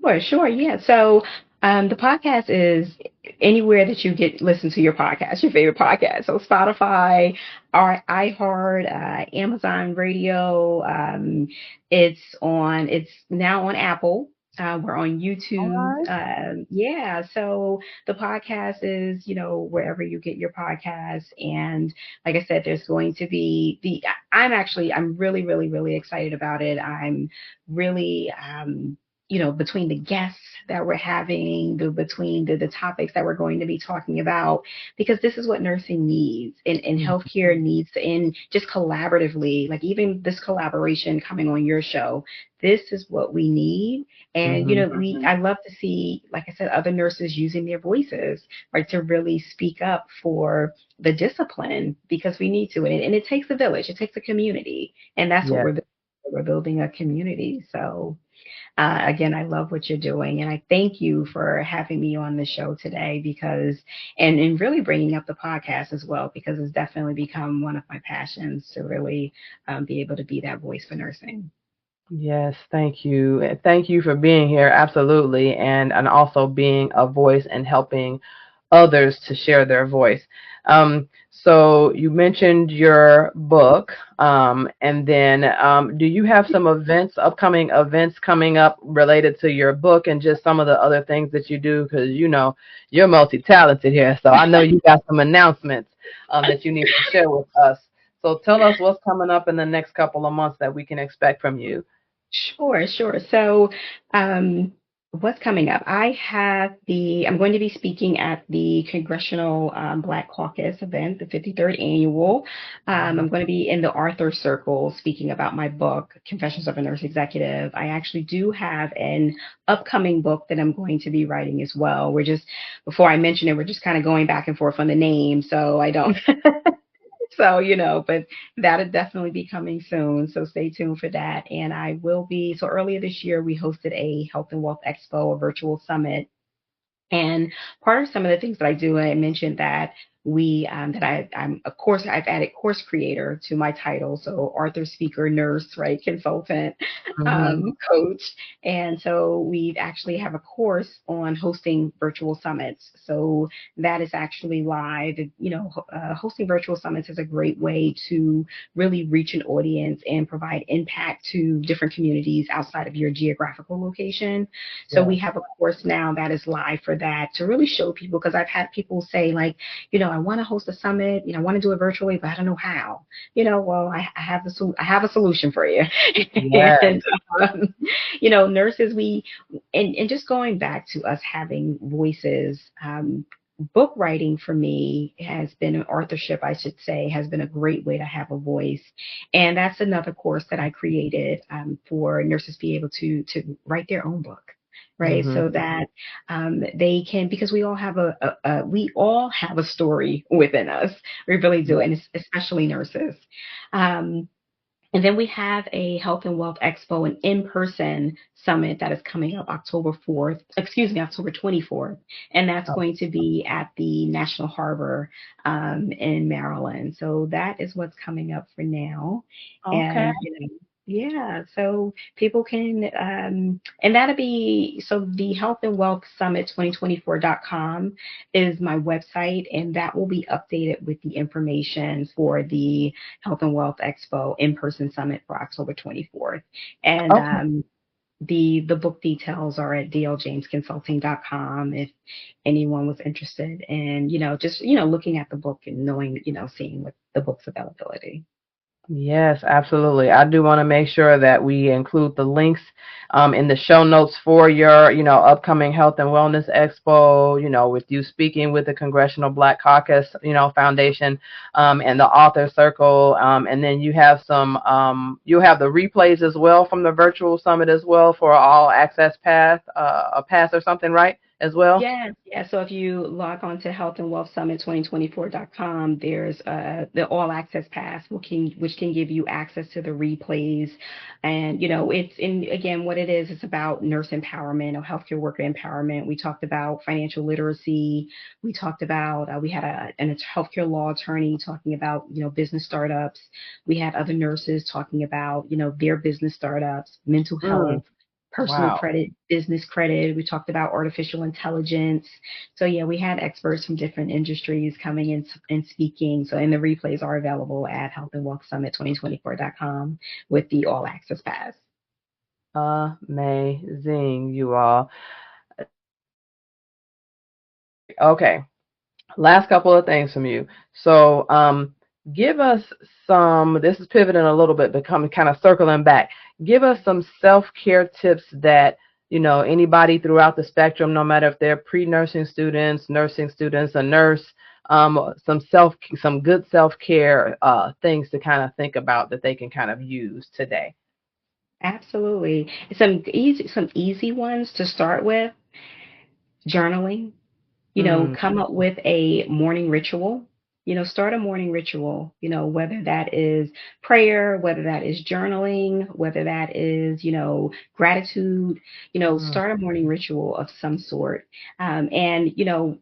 Sure, sure. Yeah. So the podcast is anywhere that you get listen to your podcast, your favorite podcast. So Spotify, our iHeart, Amazon Radio. It's now on Apple. We're on All YouTube. right. Yeah, so the podcast is, wherever you get your podcasts. And like I said, there's going to be I'm really, really, really excited about it. I'm really, between the guests that we're having, between the topics that we're going to be talking about, because this is what nursing needs and healthcare needs, and just collaboratively, like even this collaboration coming on your show, this is what we need. And, Mm-hmm. I love to see, like I said, other nurses using their voices, right, to really speak up for the discipline, because we need to. And it takes a village, it takes a community. And that's what Yes. we're building a community. So, again, I love what you're doing, and I thank you for having me on the show today, because, and really bringing up the podcast as well, because it's definitely become one of my passions to really be able to be that voice for nursing. Yes, thank you. Thank you for being here, absolutely, and also being a voice and helping others to share their voice. So you mentioned your book, and then do you have some upcoming events coming up related to your book and just some of the other things that you do? Because you're multi-talented here, so I know you got some announcements that you need to share with us. So tell us what's coming up in the next couple of months that we can expect from you. Sure, sure. So, what's coming up? I'm going to be speaking at the Congressional Black Caucus event, the 53rd annual. I'm going to be in the Arthur Circle speaking about my book, Confessions of a Nurse Executive. I actually do have an upcoming book that I'm going to be writing as well. Before I mention it, we're just kind of going back and forth on the name, so I don't. So, but that'll definitely be coming soon. So stay tuned for that. And so earlier this year, we hosted a Health and Wealth Expo, a virtual summit. And part of some of the things that I do, I mentioned that I'm of course I've added course creator to my title, so author, speaker, nurse, right, consultant, Mm-hmm. coach, and so we actually have a course on hosting virtual summits. So that is actually live. Hosting virtual summits is a great way to really reach an audience and provide impact to different communities outside of your geographical location. So we Yes. have a course now that is live for that, to really show people, because I've had people say, like, I want to host a summit, I want to do it virtually, but I don't know how. Well, I have a solution for you. Yes. And nurses, and just going back to us having voices, book writing for me has been an authorship, I should say, has been a great way to have a voice. And that's another course that I created, for nurses to be able to write their own book, right? Mm-hmm. So that they can, because we all have we all have a story within us. We really do, and especially nurses. Um, and then we have a Health and Wealth Expo, an in-person summit that is coming up October 24th. And that's Oh, going to be at the National Harbor, in Maryland. So that is what's coming up for now. okay. And, yeah, so people can, and that'll be, so the Health and Wealth Summit 2024.com is my website, and that will be updated with the information for the Health and Wealth Expo in-person summit for October 24th. And Okay. the book details are at dljamesconsulting.com if anyone was interested in, just, looking at the book and knowing, seeing what the book's availability. Yes, absolutely. I do want to make sure that we include the links in the show notes for your, upcoming Health and Wellness Expo, with you speaking with the Congressional Black Caucus, Foundation, and the Author Circle. And then you have the replays as well from the virtual summit as well for all access pass, a pass or something, right? As well. Yes, yeah. So if you log on to Health and Wealth Summit 2024.com, there's the All Access Pass, which can give you access to the replays. And, it's in, again, what it is, it's about nurse empowerment or healthcare worker empowerment. We talked about financial literacy. We talked about, we had a healthcare law attorney talking about, business startups. We had other nurses talking about, their business startups, mental Mm, health. personal Wow. credit, business credit. We talked about artificial intelligence. So yeah, we had experts from different industries coming in and speaking. So and the replays are available at healthandwealthsummit2024.com with the all access pass. Amazing, you all. Okay. Last couple of things from you. So, give us some, this is pivoting a little bit, but coming kind of circling back. Give us some self-care tips that, anybody throughout the spectrum, no matter if they're nursing students, a nurse, some good self-care things to kind of think about that they can kind of use today. Absolutely. Some easy ones to start with, journaling. Mm, Come up with a morning ritual. Start a morning ritual, whether that is prayer, whether that is journaling, whether that is, gratitude, mm, start a morning ritual of some sort. And,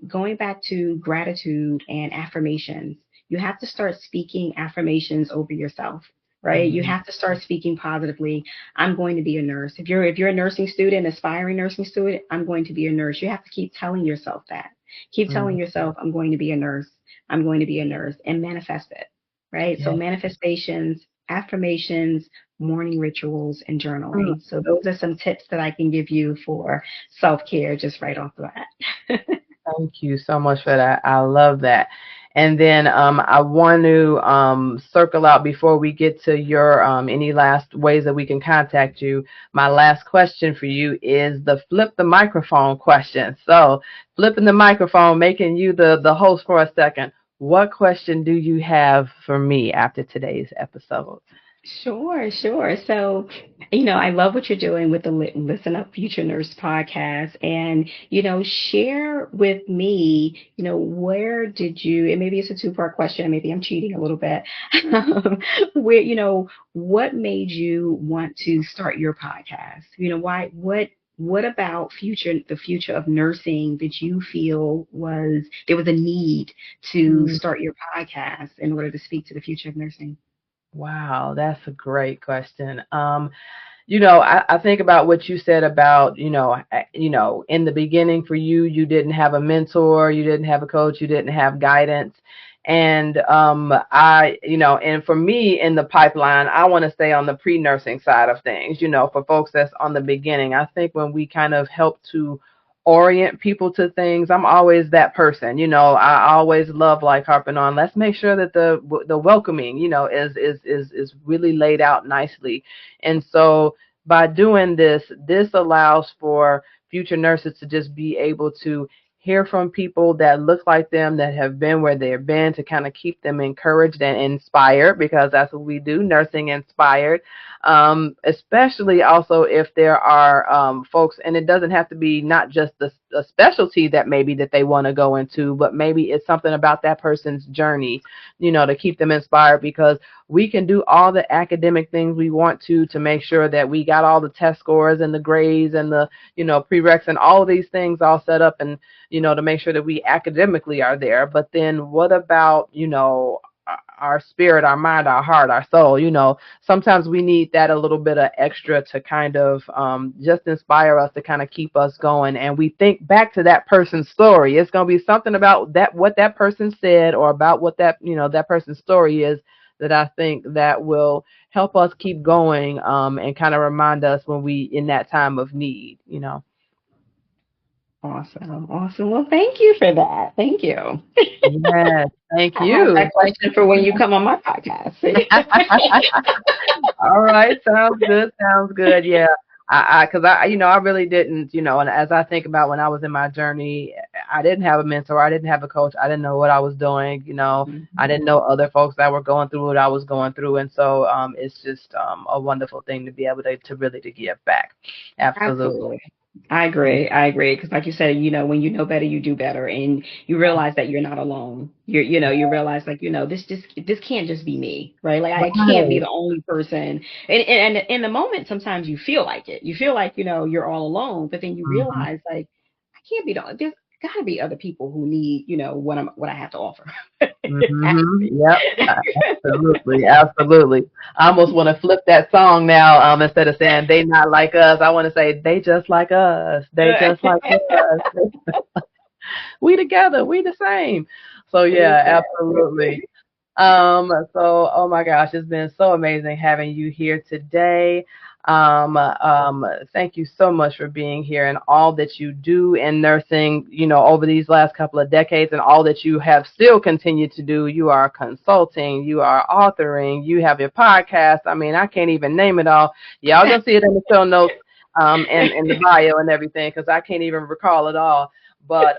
going back to gratitude and affirmations, you have to start speaking affirmations over yourself. Right. You mm, have to start speaking positively. I'm going to be a nurse. If you're a nursing student, aspiring nursing student, I'm going to be a nurse. You have to keep telling yourself that. Keep telling mm. yourself, I'm going to be a nurse. I'm going to be a nurse, and manifest it. Right. So Yeah. manifestations, affirmations, morning rituals, and Mm. journaling. So those are some tips that I can give you for self-care just right off the bat. Thank you so much for that. I love that. And then I want to circle out before we get to your any last ways that we can contact you. My last question for you is the flip the microphone question. So flipping the microphone, making you the host for a second. What question do you have for me after today's episode? Sure, sure. So, I love what you're doing with the Listen Up Future Nurse podcast. And, share with me, where did you, and maybe it's a two-part question, maybe I'm cheating a little bit, where, what made you want to start your podcast? What about the future of nursing did you feel there was a need to Mm. start your podcast in order to speak to the future of nursing? Wow, that's a great question. I think about what you said about, in the beginning for you, you didn't have a mentor, you didn't have a coach, you didn't have guidance. And and for me in the pipeline, I want to stay on the pre-nursing side of things, for folks that's on the beginning. I think when we kind of help to orient people to things, I'm always that person. I always love like harping on, let's make sure that the welcoming, is really laid out nicely. And so by doing this, this allows for future nurses to just be able to hear from people that look like them, that have been where they've been, to kind of keep them encouraged and inspired, because that's what we do, nursing inspired. Especially also if there are folks, and it doesn't have to be not just a specialty that maybe that they want to go into, but maybe it's something about that person's journey, to keep them inspired, because we can do all the academic things we want to make sure that we got all the test scores and the grades and the, prereqs and all of these things all set up, and, to make sure that we academically are there. But then what about, our spirit, our mind, our heart, our soul? Sometimes we need that a little bit of extra to kind of just inspire us, to kind of keep us going. And we think back to that person's story. It's going to be something about that, what that person said, or about what that, that person's story is, that I think that will help us keep going, and kind of remind us when we in that time of need. Awesome. Awesome. Well, thank you for that. Thank you. Yes, thank I have you. that question for when you come on my podcast. All right, sounds good. Sounds good. Yeah, because I really didn't, and as I think about when I was in my journey, I didn't have a mentor, I didn't have a coach, I didn't know what I was doing. I Mhm. didn't know other folks that were going through what I was going through, and so it's just a wonderful thing to be able to really to give back. Absolutely. Absolutely. I agree. I agree. Because, like you said, when you know better, you do better, and you realize that you're not alone. You realize like, this can't just be me, right? Like I can't be Right. the only person. And in the moment, sometimes you feel like it. You feel like you're all alone, but then you Mhm. realize like I can't be the. got to be other people who need, what I have to offer. It has to be. Yep. Absolutely. Absolutely. I almost want to flip that song now. Instead of saying they not like us, I want to say they just like us. They just like us. We together. We the same. So yeah, Exactly. absolutely. Oh my gosh, it's been so amazing having you here today. Thank you so much for being here and all that you do in nursing, over these last couple of decades and all that you have still continued to do. You are consulting, you are authoring, you have your podcast. I mean, I can't even name it all. Y'all gonna see it in the show notes, and in the bio and everything, because I can't even recall it all. But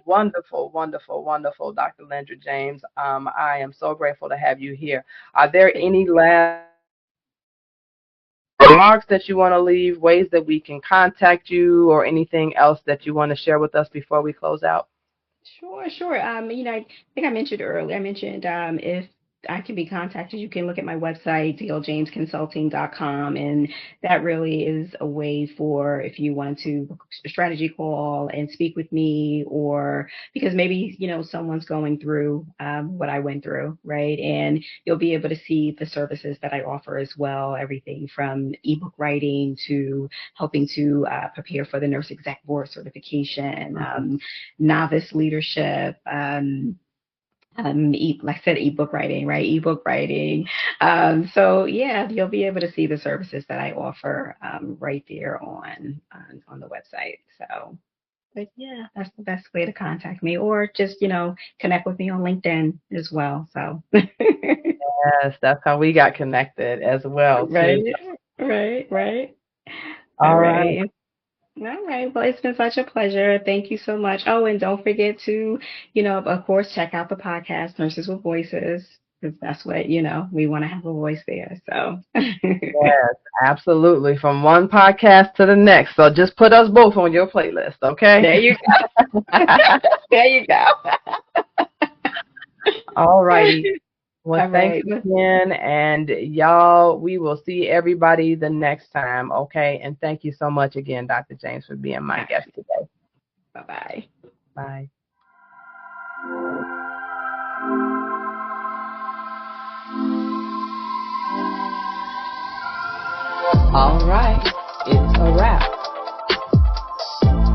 wonderful, wonderful, wonderful, Dr. Lendra James. I am so grateful to have you here. Are there any last remarks that you want to leave, ways that we can contact you, or anything else that you want to share with us before we close out? Sure, sure. I think I mentioned earlier, I mentioned if I can be contacted, you can look at my website, dljamesconsulting.com, and that really is a way for if you want to book a strategy call and speak with me, or because maybe, someone's going through what I went through, right? And you'll be able to see the services that I offer as well, everything from ebook writing to helping to prepare for the Nurse Exec Board certification, novice leadership, like I said, ebook writing, right? Ebook writing. So yeah, you'll be able to see the services that I offer right there on the website. So, but yeah, that's the best way to contact me, or just connect with me on LinkedIn as well. So, Yes, that's how we got connected as well, right, too. right. All All right. right. All right. Well, it's been such a pleasure. Thank you so much. Oh, and don't forget to, of course, check out the podcast, Nurses with Voices, because that's what, we want to have a voice there. So, Yes, absolutely. From one podcast to the next. So just put us both on your playlist, okay? there you go. There you go. All righty. Well, All thanks right. again. And y'all, we will see everybody the next time, okay? And thank you so much again, Dr. James, for being my guest today. Bye-bye. Bye. All right. It's a wrap.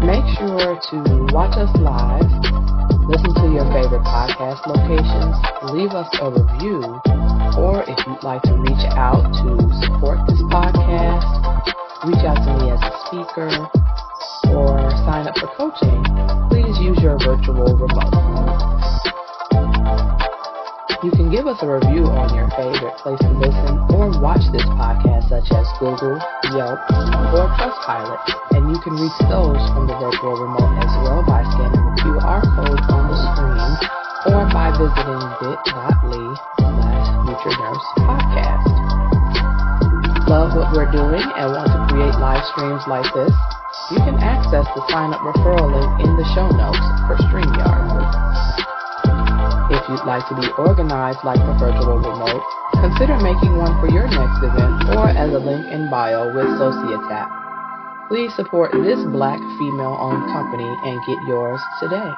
Make sure to watch us live, listen to your favorite podcast locations, leave us a review, or if you'd like to reach out to support this podcast, reach out to me as a speaker, or sign up for coaching, please use your virtual remote. You can give us a review on your favorite place to listen or watch this podcast, such as Google, Yelp, or Trustpilot, and you can reach those from the virtual remote as well by scanning the QR code on the screen or by visiting bit.ly/NutriNursePodcast. Love what we're doing and want to create live streams like this? You can access the sign-up referral link in the show notes for StreamYard. If you'd like to be organized like the virtual remote, consider making one for your next event or as a link in bio with Societap. Please support this Black female-owned company and get yours today.